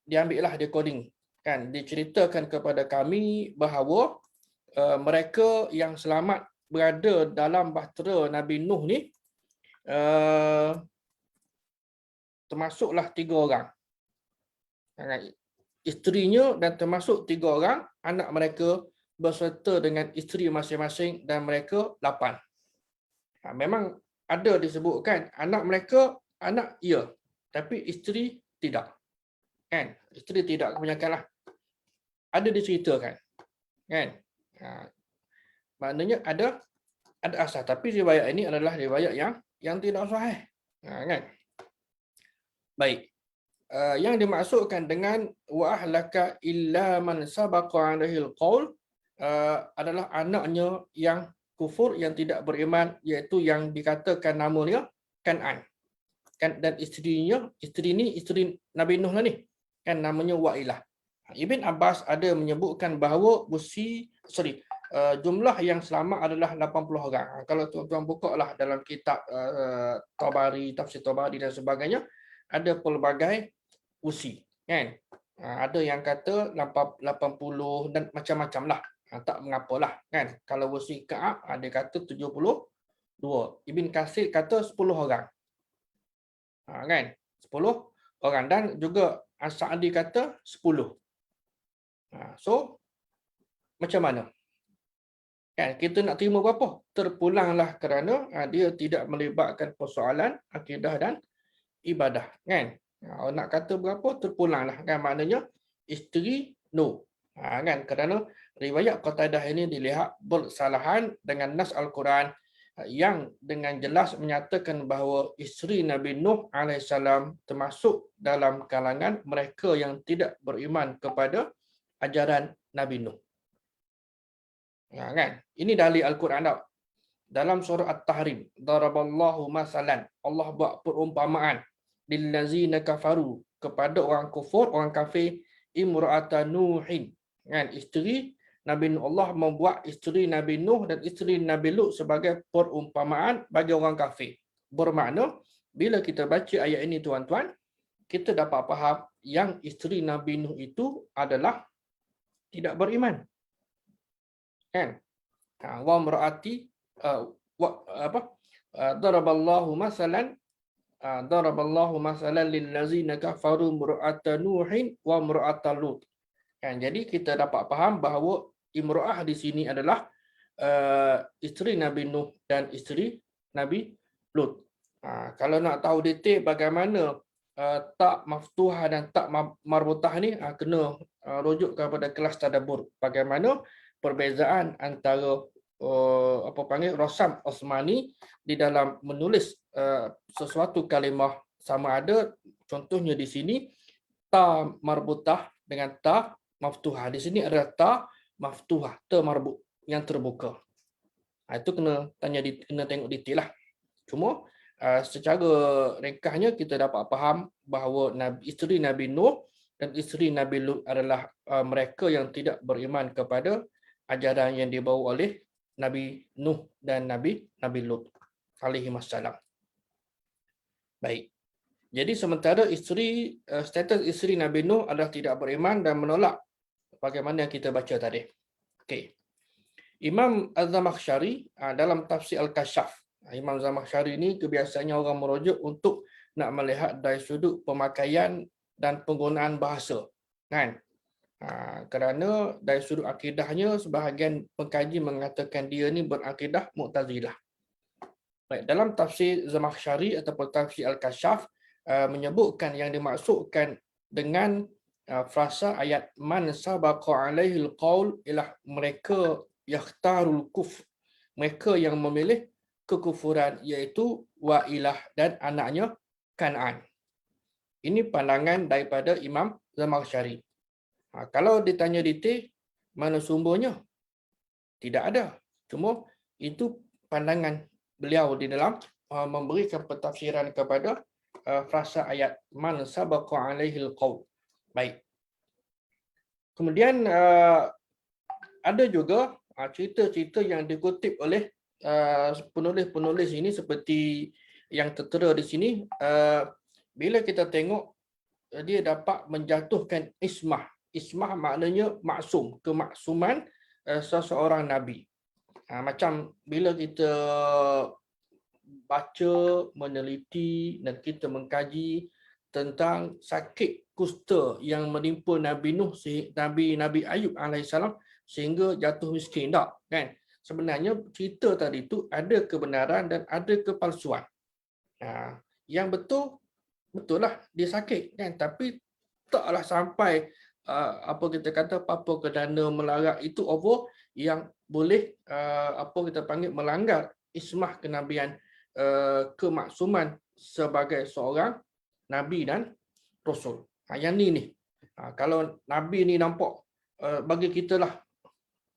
Dia ambillah recording kan, diceritakan kepada kami bahawa mereka yang selamat berada dalam bahtera Nabi Nuh ni termasuklah 3 orang. Isterinya dan termasuk 3 orang, anak mereka berserta dengan isteri masing-masing dan mereka 8. Memang ada disebutkan anak mereka, anak ya, tapi isteri tidak. Kan? Isteri tidak kebanyakanlah. Ada diceritakan. Kan? Maknanya ada asas, tapi riwayat ini adalah riwayat yang tidak sahih. Kan? Baik. Yang dimaksudkan dengan wa ahlaka illa man sabaqa alaihil qaul adalah anaknya yang kufur, yang tidak beriman, iaitu yang dikatakan namanya Kan'an. Dan isteri Nabi Nuh lah ni kan, namanya Wa'ilah. Ibn Abbas ada menyebutkan bahawa jumlah yang selamat adalah 80 orang. Kalau tuan-tuan buka lah dalam kitab Tabari, tafsir Tabari dan sebagainya, ada pelbagai usi kan. Ada yang kata 80 dan macam-macam lah. Tak mengapalah kan. Kalau usi Ka'ab ada kata 72. Ibn Katsir kata 10 orang. Kan? 10 orang dan juga As-Sa'di kata 10. So macam mana? Kan kita nak terima berapa? Terpulanglah kerana dia tidak melibatkan persoalan akidah dan ibadah kan. Nak kata berapa terpulanglah kan, maknanya isteri no. Kan kerana riwayat Qatadah ini dilihat bersalahan dengan nas Al-Quran yang dengan jelas menyatakan bahawa isteri Nabi Nuh alaihissalam termasuk dalam kalangan mereka yang tidak beriman kepada ajaran Nabi Nuh. Kan? Ini dalil Al-Quran tau. Dalam surah At-Tahrim, daraballahu masalan, Allah buat perumpamaan lillazina kafaru, kepada orang kufur, orang kafir, imra'ata Nuhin. Kan? Isteri Nabi Nuh, Allah membuat isteri Nabi Nuh dan isteri Nabi Lut sebagai perumpamaan bagi orang kafir. Bermakna bila kita baca ayat ini tuan-tuan, kita dapat faham yang isteri Nabi Nuh itu adalah tidak beriman. Kan? Wa mar'ati daraballahu masalan Daraballahu masalan lil ladzina kafaru imra'ata Nuhin wa imra'ata Lut. Kan, jadi kita dapat faham bahawa imra'ah di sini adalah isteri Nabi Nuh dan isteri Nabi Lut. Kalau nak tahu detail bagaimana tak maftuhah dan tak marbutah ni, kena rujuk kepada kelas tadabbur. Bagaimana perbezaan antara Rasam Osmani di dalam menulis sesuatu kalimah, sama ada contohnya di sini ta marbutah dengan ta maftuhah. Di sini ada ta maftuhah, ta marbut yang terbuka. Itu kena tengok detail lah. Cuma secara ringkasnya kita dapat faham bahawa isteri Nabi Nuh dan isteri Nabi Lut adalah mereka yang tidak beriman kepada ajaran yang dibawa oleh Nabi Nuh dan Nabi Lut alaihi wassalam. Baik. Jadi sementara status isteri Nabi Nuh adalah tidak beriman dan menolak bagaimana yang kita baca tadi. Okey. Imam Az-Zamakhsyari dalam tafsir Al-Kashaf. Imam Az-Zamakhsyari ini kebiasaannya orang merujuk untuk nak melihat dari sudut pemakaian dan penggunaan bahasa. Kan? Kerana dari sudut akidahnya, sebahagian pengkaji mengatakan dia ni berakidah Mu'tazilah. Baik, dalam tafsir Zamakhsyari ataupun tafsir Al-Kashaf menyebutkan yang dimaksudkan dengan frasa ayat man sabaqa alaihil qaul ialah mereka yakhtarul kufr, mereka yang memilih kekufuran, iaitu Wa'ilah dan anaknya Kan'an. Ini pandangan daripada Imam Zamakhsyari. Kalau ditanya detail, mana sumbernya? Tidak ada. Cuma itu pandangan beliau di dalam memberikan pentafsiran kepada frasa ayat man sabaqa alaihil qaul. Baik. Kemudian ada juga cerita-cerita yang dikutip oleh penulis-penulis ini seperti yang tertera di sini. Bila kita tengok, dia dapat menjatuhkan ismah. Ismah maknanya maksum, kemaksuman seseorang Nabi. Macam bila kita baca, meneliti dan kita mengkaji tentang sakit kusta yang menimpa Nabi Nuh, Nabi Ayub alaihissalam sehingga jatuh miskin. Tak, kan? Sebenarnya cerita tadi itu ada kebenaran dan ada kepalsuan. Yang betul lah dia sakit, kan? Tapi taklah sampai kita kata apa kedana melarat itu over yang boleh kita panggil melanggar ismah kenabian, kemaksuman sebagai seorang nabi dan rasul. Yang ni kalau nabi ni nampak bagi kita lah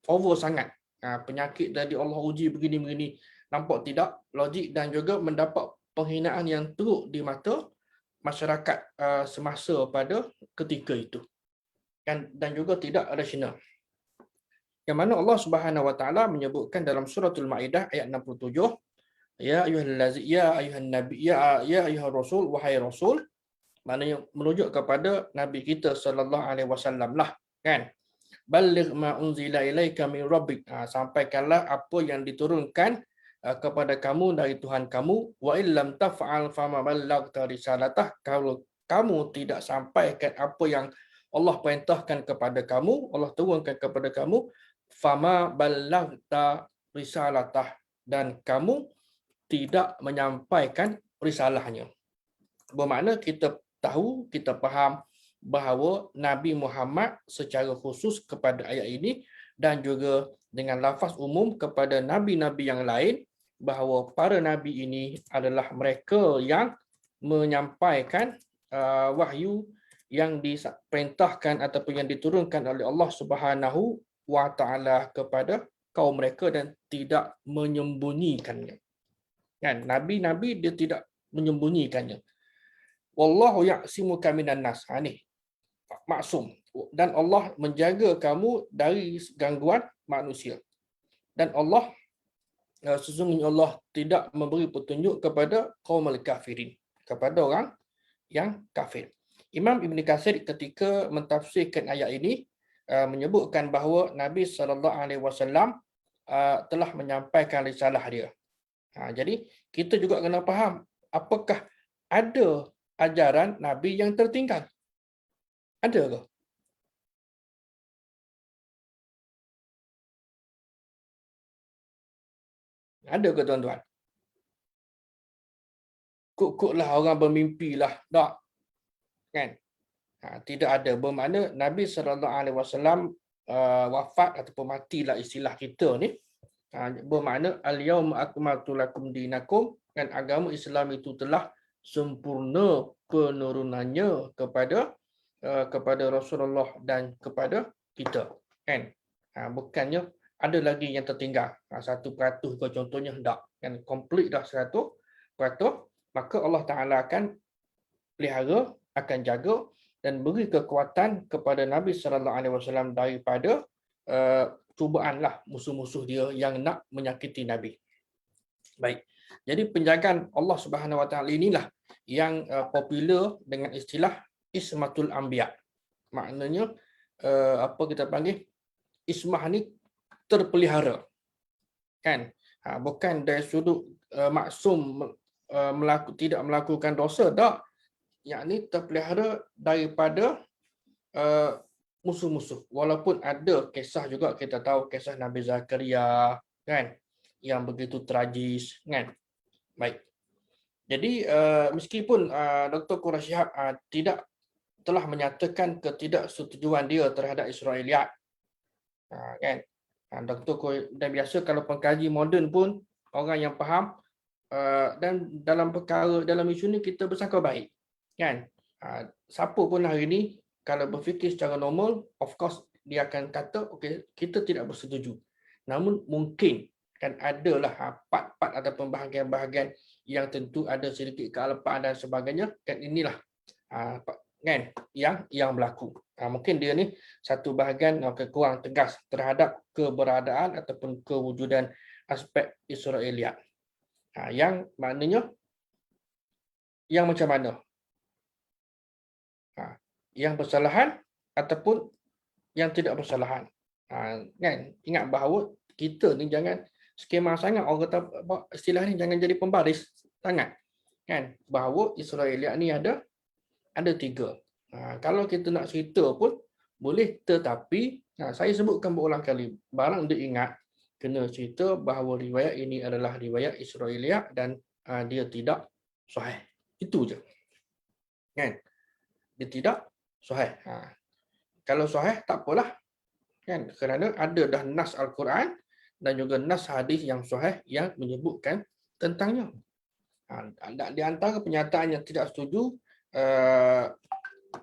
over sangat, penyakit dari Allah uji begini-begini, nampak tidak logik dan juga mendapat penghinaan yang teruk di mata masyarakat semasa pada ketika itu. Dan juga tidak rasional. Yang mana Allah Subhanahu Wa Taala menyebutkan dalam suratul Maidah ayat 67, ya ayuhan nabi ya ayuhar rasul, wahai rasul, maknanya merujuk kepada nabi kita sallallahu alaihi wasallam lah, kan? Balligh ma unzila ilaika min rabbik, sampaikanlah apa yang diturunkan kepada kamu dari Tuhan kamu, wa illam taf'al fama ballaghta risalatah, kalau kamu tidak sampaikan apa yang Allah perintahkan kepada kamu, Allah turunkan kepada kamu, fama ballaghta risalatah, dan kamu tidak menyampaikan risalahnya. Bermakna kita tahu, kita faham bahawa Nabi Muhammad secara khusus kepada ayat ini dan juga dengan lafaz umum kepada nabi-nabi yang lain, bahawa para nabi ini adalah mereka yang menyampaikan wahyu yang diperintahkan ataupun yang diturunkan oleh Allah Subhanahu Wa Taala kepada kaum mereka dan tidak menyembunyikannya. Kan, nabi-nabi dia tidak menyembunyikannya. Wallahu ya'simuka minan nas. Ni maksum, dan Allah menjaga kamu dari gangguan manusia. Dan Allah sesungguhnya Allah tidak memberi petunjuk kepada kaum al-kafirin, kepada orang yang kafir. Imam Ibn Katsir ketika mentafsirkan ayat ini menyebutkan bahawa Nabi SAW telah menyampaikan risalah dia. Jadi kita juga kena faham apakah ada ajaran Nabi yang tertinggal? Ada ke? Ada ke tuan-tuan? Kuk-kuklah orang bermimpi lah. Tak. Kan? Tidak ada. Bermakna Nabi SAW wafat ataupun matilah istilah kita ni. Bermakna al-yawma akmaltu lakum dinakum, kan, agama Islam itu telah sempurna penurunannya kepada Rasulullah dan kepada kita, kan. Bukannya ada lagi yang tertinggal 1% ke contohnya, tak, kan, komplit dah 100%, maka Allah Taala akan pelihara, akan jaga dan beri kekuatan kepada Nabi SAW daripada cubaanlah musuh-musuh dia yang nak menyakiti Nabi. Baik. Jadi penjagaan Allah Subhanahu Wa Taala inilah yang popular dengan istilah Ismatul Anbiya. Maknanya apa kita panggil? Ismah ni terpelihara. Kan? Bukan dari sudut maksum tidak melakukan dosa, tak. Yang ni terpelihara daripada musuh-musuh. Walaupun ada kisah juga, kita tahu kisah Nabi Zakaria, kan, yang begitu tragis, kan. Baik. Jadi meskipun Dr. Quraish Shihab telah menyatakan ketidaksetujuan dia terhadap Israiliyat, kan. Dan biasa kalau pengkaji moden pun orang yang faham dan dalam isu ni kita bersangka baik, kan. Siapa pun hari ni kalau berfikir secara normal, of course dia akan kata okey, kita tidak bersetuju. Namun mungkin kan adalah part-part ataupun bahagian-bahagian yang tentu ada sedikit kealpaan dan sebagainya, kan. Inilah kan yang berlaku. Mungkin dia ni satu bahagian kurang tegas terhadap keberadaan ataupun kewujudan aspek Israiliyat. Yang maknanya yang macam mana? Yang bersalahan ataupun yang tidak bersalahan. Kan? Ingat bahawa kita ni jangan skema sangat, orang kata istilah ni jangan jadi pembaris sangat. Kan? Bahawa Israiliyat ni ada 3. Kalau kita nak cerita pun boleh, tetapi saya sebutkan berulang kali, barang dia ingat kena cerita bahawa riwayat ini adalah riwayat Israiliyat dan dia tidak sahih. Itu je. Kan? Dia tidak sahih. Kalau sahih tak apalah. Kan? Kerana ada dah nas Al-Quran dan juga nas hadis yang sahih yang menyebutkan tentangnya. Di antara pernyataan yang tidak setuju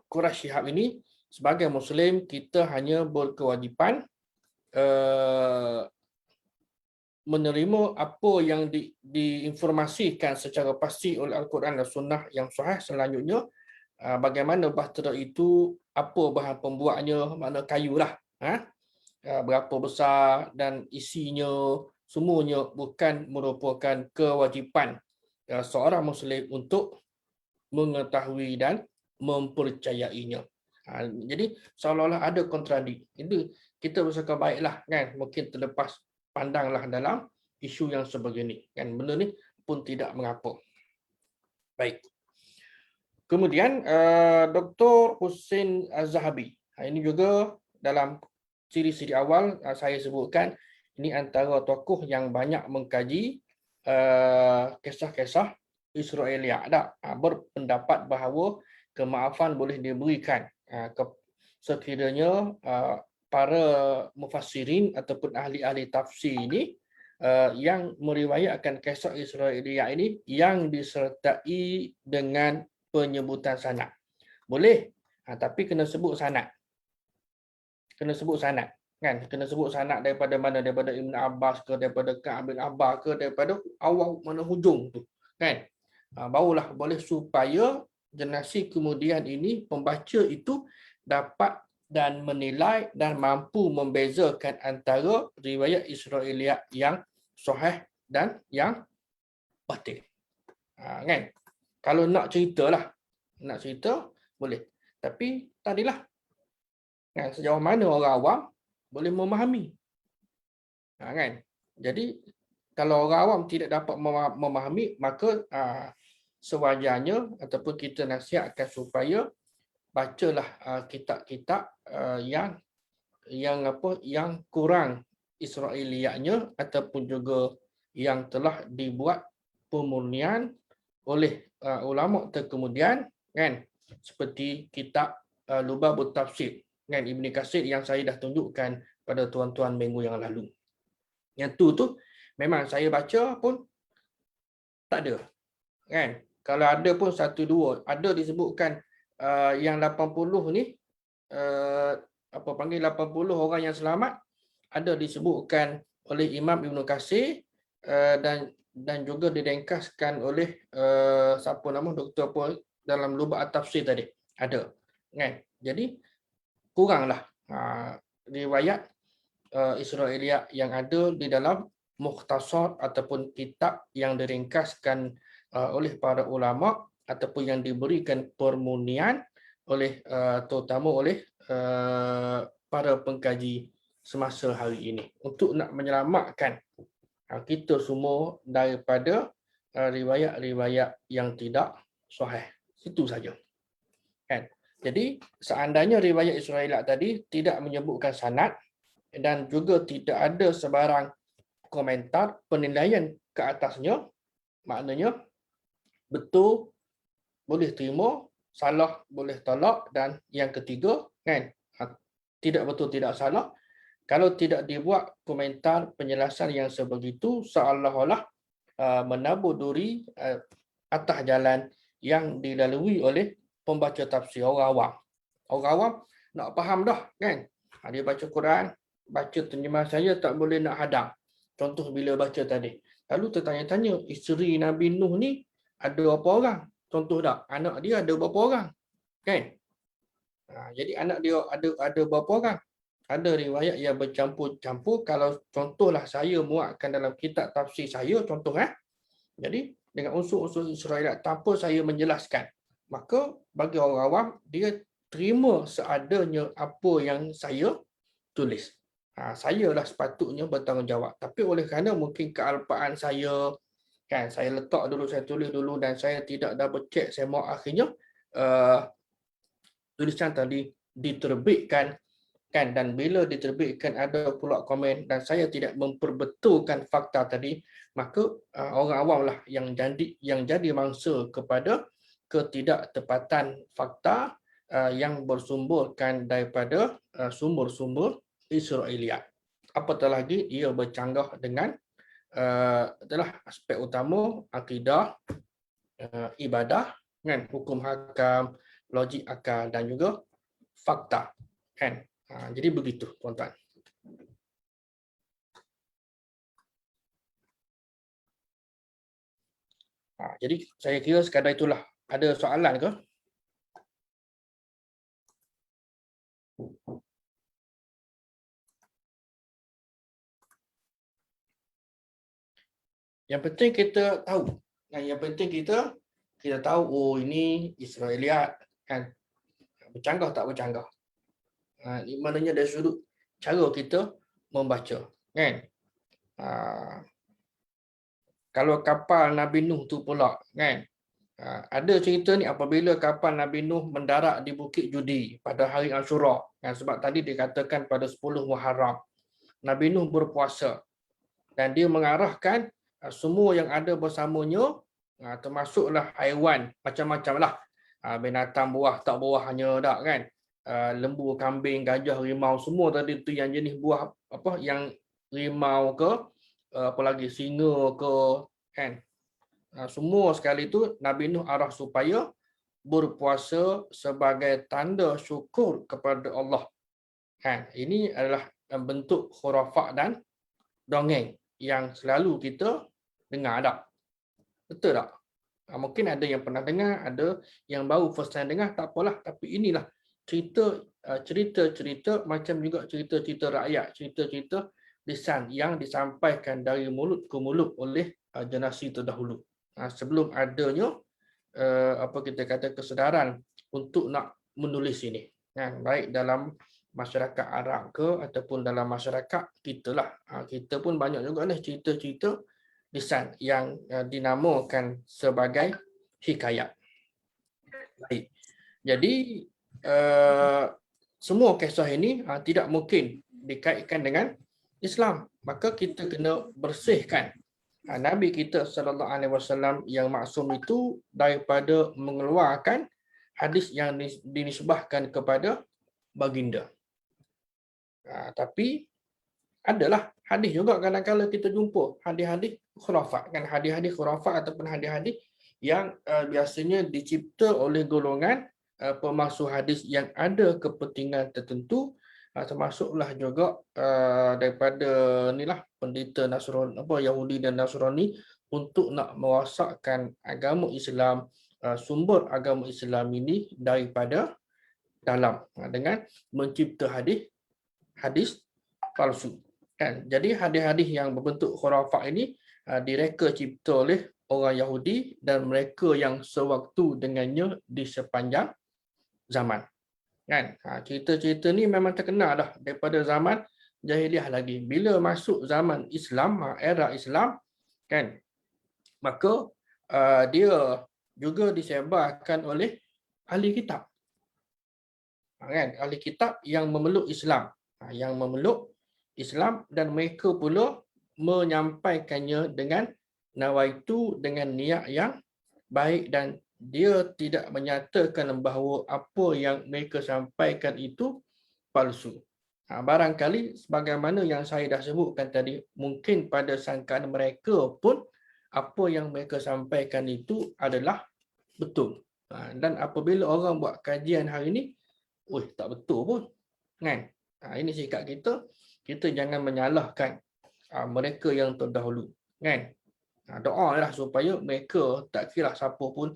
Quraish Shihab ini, sebagai Muslim kita hanya berkewajipan menerima apa yang diinformasikan secara pasti oleh Al-Quran dan Sunnah yang sahih. Selanjutnya bagaimana bahtera itu, apa bahan pembuatnya, makna kayu lah, berapa besar dan isinya, semuanya bukan merupakan kewajipan seorang Muslim untuk mengetahui dan mempercayainya. Jadi seolah-olah ada kontradik. Itu kita bersangka baiklah, kan, mungkin terlepas pandanglah dalam isu yang sebegini, kan. Benda ni pun tidak mengapa. Baik. Kemudian Dr. Hussein Az-Zahabi. Ini juga dalam siri-siri awal saya sebutkan, ini antara tokoh yang banyak mengkaji kisah-kisah Israiliyat, berpendapat bahawa kemaafan boleh diberikan sekiranya para mufassirin ataupun ahli-ahli tafsir ini yang meriwayatkan kisah Israiliyat ini yang disertai dengan penyebutan sanad. Boleh, tapi kena sebut sanad. Kena sebut sanad, kan? Kena sebut sanad daripada mana? Daripada Ibn Abbas ke, daripada Ka'ab bin Abbas ke, daripada awal mana hujung tu, kan? Barulah boleh, supaya generasi kemudian ini pembaca itu dapat dan menilai dan mampu membezakan antara riwayat Israiliyat yang sahih dan yang batil. Kan? Kalau nak ceritalah, nak cerita boleh. Tapi tadilah, kan, sejauh mana orang awam boleh memahami. Kan? Jadi kalau orang awam tidak dapat memahami, maka sewajarnya ataupun kita nasihatkan supaya bacalah kitab-kitab yang kurang Israeliatnya ataupun juga yang telah dibuat pemurnian oleh ulama terkemudian, kan, seperti kitab Lubabut Tafsir, kan, Ibni Katsir yang saya dah tunjukkan pada tuan-tuan minggu yang lalu. Yang tu memang saya baca pun tak ada, kan. Kalau ada pun satu dua, ada disebutkan yang 80 ni apa panggil 80 orang yang selamat, ada disebutkan oleh Imam Ibn Katsir dan juga direngkaskan oleh siapa nama doktor apa dalam Lubat Tafsir tadi, ada, kan. Jadi kuranglah riwayat Israeliat yang ada di dalam mukhtasar ataupun kitab yang diringkaskan oleh para ulama ataupun yang diberikan permunian oleh terutama oleh para pengkaji semasa hari ini untuk nak menyelamatkan kita semua daripada riwayat-riwayat yang tidak sahih. Itu saja. Kan? Jadi seandainya riwayat Israeliat tadi tidak menyebutkan sanad dan juga tidak ada sebarang komentar penilaian ke atasnya, maknanya betul boleh terima, salah boleh tolak, dan yang ketiga, kan, tidak betul tidak salah. Kalau tidak dibuat komentar penjelasan yang sebegitu, seolah-olah menabur duri atas jalan yang dilalui oleh pembaca tafsir orang awam. Orang awam nak faham dah, kan? Dia baca Quran, baca terjemah saya tak boleh nak hadam. Contoh bila baca tadi. Lalu tertanya-tanya, isteri Nabi Nuh ni ada berapa orang? Contoh tak? Anak dia ada berapa orang? Kan? Jadi anak dia ada berapa orang? Ada riwayat yang bercampur-campur. Kalau contohlah saya muatkan dalam kitab tafsir saya, contoh jadi dengan unsur-unsur Israeliat tanpa saya menjelaskan, maka bagi orang awam dia terima seadanya apa yang saya tulis. Saya lah sepatutnya bertanggungjawab. Tapi oleh kerana mungkin kealpaan saya, kan, saya letak dulu, saya tulis dulu dan saya tidak double check, saya mau akhirnya tulisan tadi diterbitkan, kan, dan bila diterbitkan ada pula komen dan saya tidak memperbetulkan fakta tadi, maka orang awam lah yang jadi mangsa kepada ketidaktepatan fakta yang bersumberkan daripada sumber-sumber Israeliat. Apatah lagi ia bercanggah dengan adalah aspek utama akidah, ibadah, kan, hukum hakam, logik akal dan juga fakta, kan. Jadi begitu, tuan-tuan. Jadi saya kira sekadar itulah. Ada soalan ke? Yang penting kita tahu. Yang penting kita tahu, oh ini Israeliat, kan. Bercanggah tak bercanggah. Maknanya dari sudut cara kita membaca, kan. Kalau kapal Nabi Nuh tu pula, kan, ada cerita ni apabila kapal Nabi Nuh mendarat di Bukit Judi pada hari Ashura, kan, sebab tadi dikatakan pada 10 Muharram Nabi Nuh berpuasa dan dia mengarahkan semua yang ada bersamanya, termasuklah haiwan macam-macam lah, binatang buah tak buahnya tak, kan, lembu, kambing, gajah, rimau, semua tadi tu yang jenis buah apa yang rimau ke apa lagi, singa ke, kan, semua sekali tu Nabi Nuh arah supaya berpuasa sebagai tanda syukur kepada Allah, kan. Ini adalah bentuk khurafat dan dongeng yang selalu kita dengar tak? Betul tak? Mungkin ada yang pernah dengar, ada yang baru first time dengar, tak apalah, tapi inilah cerita-cerita macam juga cerita-cerita rakyat, cerita-cerita lisan yang disampaikan dari mulut ke mulut oleh generasi terdahulu. Sebelum adanya apa kita kata kesedaran untuk nak menulis ini, baik dalam masyarakat Arab ke ataupun dalam masyarakat kita lah. Kita pun banyak juga cerita-cerita lisan yang dinamakan sebagai hikayat. Baik. Jadi semua kisah ini tidak mungkin dikaitkan dengan Islam. Maka kita kena bersihkan Nabi kita sallallahu alaihi wasallam yang maksum itu daripada mengeluarkan hadis yang dinisbahkan kepada baginda. Tapi adalah hadis juga kadang-kadang kita jumpa hadis-hadis khurafat, kan, hadis-hadis khurafat ataupun hadis-hadis yang biasanya dicipta oleh golongan pemasuk hadis yang ada kepentingan tertentu, termasuklah juga daripada inilah pendeta Nasrani, Yahudi dan Nasrani, untuk nak merosakkan agama Islam, sumber agama Islam ini daripada dalam, dengan mencipta hadis palsu, kan. Jadi hadis-hadis yang berbentuk khurafat ini direka cipta oleh orang Yahudi dan mereka yang sewaktu dengannya di sepanjang zaman, kan. Cerita-cerita ni memang terkenal dah daripada zaman jahiliah lagi. Bila masuk zaman Islam, era Islam, kan, maka dia juga disebarkan oleh ahli kitab, kan, ahli kitab yang memeluk Islam, dan mereka pula menyampaikannya dengan nawaitu, dengan niat yang baik, dan dia tidak menyatakan bahawa apa yang mereka sampaikan itu palsu. Barangkali sebagaimana yang saya dah sebutkan tadi, mungkin pada sangkaan mereka pun apa yang mereka sampaikan itu adalah betul. Dan apabila orang buat kajian hari ini, tak betul pun, kan. Ini sikap kita. Kita jangan menyalahkan mereka yang terdahulu, kan. Doalah supaya mereka, tak kira siapa pun,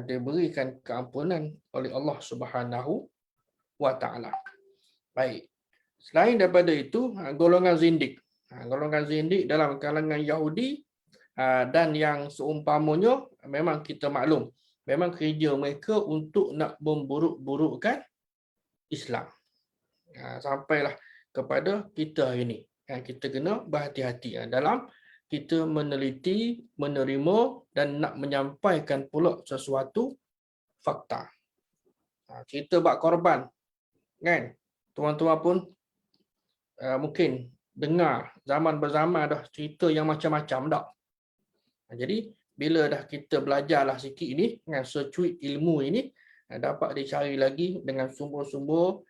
diberikan keampunan oleh Allah Subhanahu wa taala. Baik. Selain daripada itu, golongan zindik. Golongan zindik dalam kalangan Yahudi dan yang seumpamanya, memang kita maklum, memang kerja mereka untuk nak memburuk-burukkan Islam. Sampailah kepada kita hari ini. Kita kena berhati-hati dalam kita meneliti, menerima dan nak menyampaikan pula sesuatu fakta. Kita buat korban, kan. Tuan-tuan pun mungkin dengar zaman berzaman dah cerita yang macam-macam dah. Jadi bila dah kita belajarlah sikit ini, dengan secuit ilmu ini, dapat dicari lagi dengan sumber-sumber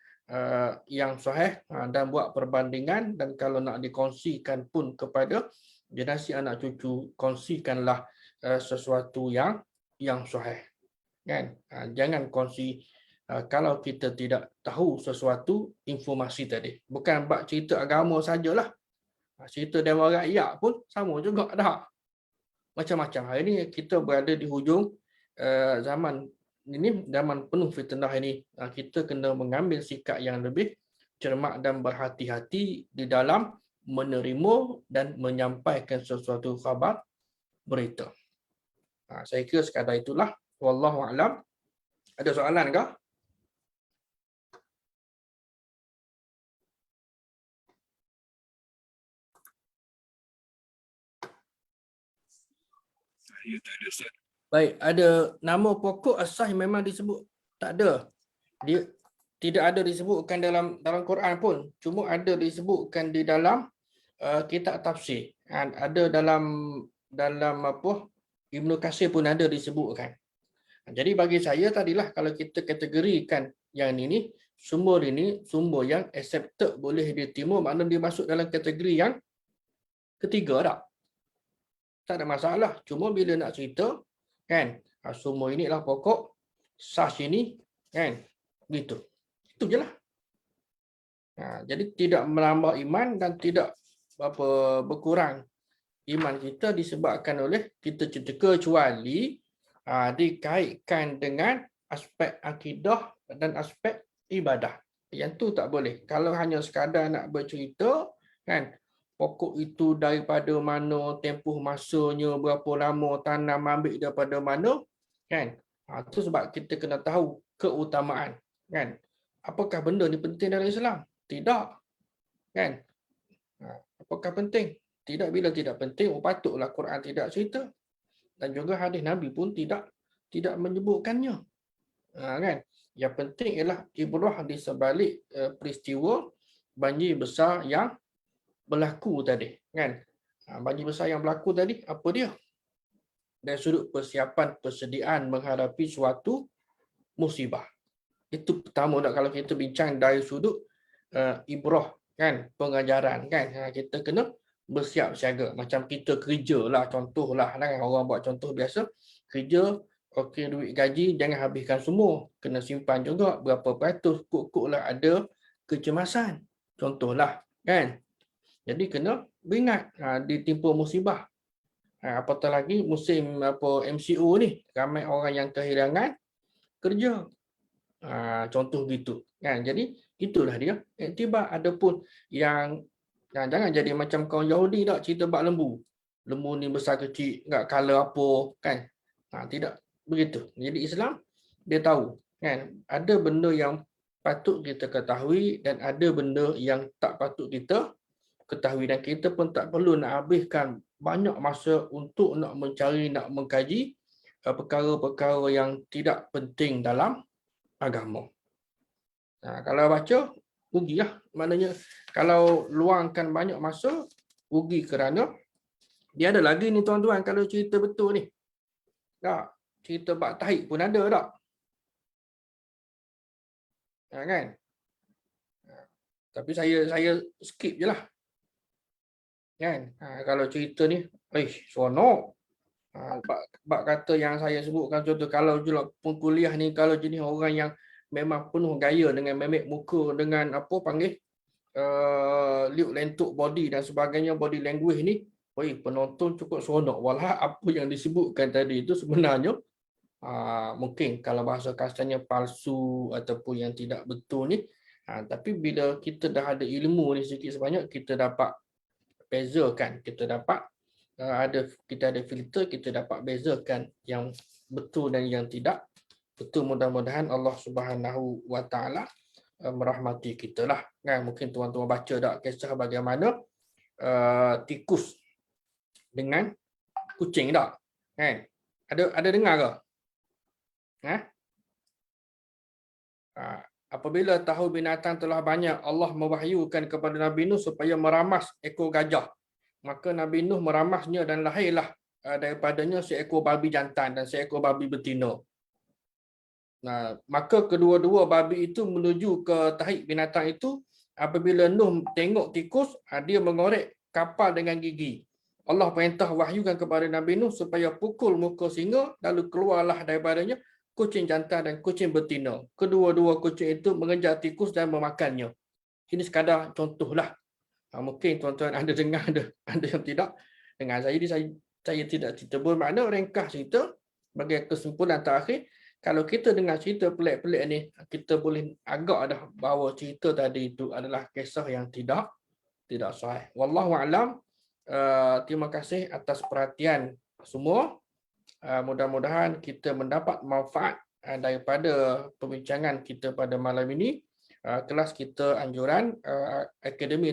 yang sahih, dan buat perbandingan, dan kalau nak dikongsikan pun kepada generasi anak cucu, kongsikanlah sesuatu yang sahih, kan. Jangan kongsi kalau kita tidak tahu sesuatu informasi tadi. Bukan bab cerita agama sajalah, cerita dewan rakyat pun sama juga dah. Macam-macam. Hari ini kita berada di hujung zaman ini, zaman penuh fitnah ini. Kita kena mengambil sikap yang lebih cermat dan berhati-hati di dalam menerima dan menyampaikan sesuatu khabar, berita. Saya kira sekadar itulah. Wallahu a'lam. Ada soalan ke? Saya tak ada, Ustaz. Baik, ada nama pokok asas memang disebut? Tak ada. Dia tidak ada disebutkan dalam Quran pun. Cuma ada disebutkan di dalam kitab tafsir. Ada dalam Ibnu Katsir pun ada disebutkan. Jadi bagi saya tadilah, kalau kita kategorikan yang ini, sumber yang accepted, boleh diterima, maknanya dia masuk dalam kategori yang ketiga tak? Tak ada masalah. Cuma bila nak cerita, kan, sumber inilah pokok, sas ini, kan, gitu. Itu je lah. Jadi tidak menambah iman dan tidak berkurang iman kita disebabkan oleh kita cerita, kecuali dikaitkan dengan aspek akidah dan aspek ibadah. Yang tu tak boleh. Kalau hanya sekadar nak bercerita, kan, pokok itu daripada mana, tempoh masanya, berapa lama, tanam ambil daripada mana, kan. Itu sebab kita kena tahu keutamaan, kan. Apakah benda ni penting dalam Islam? Tidak, kan. Apakah penting? Tidak. Bila tidak penting, patutlah Quran tidak cerita. Dan juga hadis Nabi pun tidak tidak menyebutkannya. Kan? Yang penting ialah ibrah di sebalik peristiwa banjir besar yang berlaku tadi, kan? Banjir besar yang berlaku tadi apa dia? Dari sudut persiapan persediaan menghadapi suatu musibah. Itu pertama dah kalau kita bincang dari sudut ibrah, kan, pengajaran, kan. Kita kena bersiap siaga. Macam kita kerja lah, contohlah, kan, orang buat contoh biasa, kerja, okey, duit gaji jangan habiskan semua, kena simpan juga berapa peratus, kok-koklah ada kecemasan, contohlah, kan. Jadi kena beringat ditimpa musibah. Apatah lagi musim MCO ni, ramai orang yang kehilangan kerja. Contoh gitu, kan. Jadi itulah dia iktibar. Adapun yang jangan jadi macam kaum Yahudi tak cerita bab lembu. Lembu ni besar kecil, enggak color apa, kan. Tidak begitu. Jadi Islam dia tahu, kan, ada benda yang patut kita ketahui dan ada benda yang tak patut kita ketahui, dan kita pun tak perlu nak habiskan banyak masa untuk nak mencari, nak mengkaji perkara-perkara yang tidak penting dalam agama. Kalau baca, rugilah. Maknanya kalau luangkan banyak masa, rugi kerana dia ada lagi ni tuan-tuan, kalau cerita betul ni. Tak, cerita bab tahid pun ada tak? Kan? Tapi saya skip je lah. Kan? Kalau cerita ni, seronok. Bab kata yang saya sebutkan, contoh kalau pun kuliah ni, kalau jenis orang yang memang penuh gaya dengan memek muka, dengan apa panggil liuk lentuk body dan sebagainya, body language ni, penonton cukup seronok. Walau apa yang disebutkan tadi itu sebenarnya mungkin kalau bahasa kasarnya palsu ataupun yang tidak betul ni, tapi bila kita dah ada ilmu ni sedikit sebanyak, kita dapat bezakan, kita dapat kita ada filter, kita dapat bezakan yang betul dan yang tidak betul. Mudah-mudahan Allah Subhanahu wa taala merahmati kita lah, kan. Mungkin tuan-tuan baca tak kisah bagaimana tikus dengan kucing tak, kan? Ada dengar ke? Apabila tahu binatang telah banyak, Allah mewahyukan kepada Nabi Nuh supaya meramas ekor gajah. Maka Nabi Nuh meramasnya dan lahirlah daripadanya seekor babi jantan dan seekor babi betina. Maka kedua-dua babi itu menuju ke tahik binatang itu. Apabila Nuh tengok tikus, dia mengorek kapal dengan gigi. Allah perintah wahyukan kepada Nabi Nuh supaya pukul muka singa, lalu keluarlah daripadanya kucing jantan dan kucing betina. Kedua-dua kucing itu mengejar tikus dan memakannya. Ini sekadar contohlah. Mungkin tuan-tuan ada dengar, ada yang tidak dengar saya. Jadi saya tidak cerita. Bermakna ringkas cerita bagi kesimpulan terakhir. Kalau kita dengar cerita pelik-pelik ni, kita boleh agak dah bahawa cerita tadi itu adalah kisah yang tidak sahih. Wallahu a'lam. Terima kasih atas perhatian semua. Mudah-mudahan kita mendapat manfaat daripada perbincangan kita pada malam ini. Kelas kita anjuran Akademi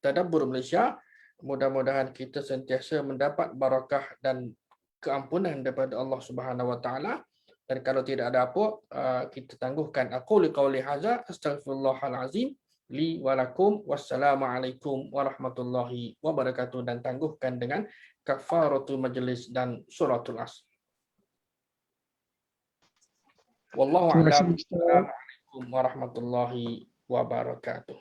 Tadabbur Malaysia. Mudah-mudahan kita sentiasa mendapat barakah dan keampunan daripada Allah Subhanahu wa taala. Dan kalau tidak ada apa, kita tangguhkan aqulu qauli hadza astaghfirullahal azim li wa lakum wassalamualaikum warahmatullahi wabarakatuh, dan tangguhkan dengan kafaratul majlis dan suratul Asr. Wallahu a'lam. Assalamualaikum warahmatullahi wabarakatuh.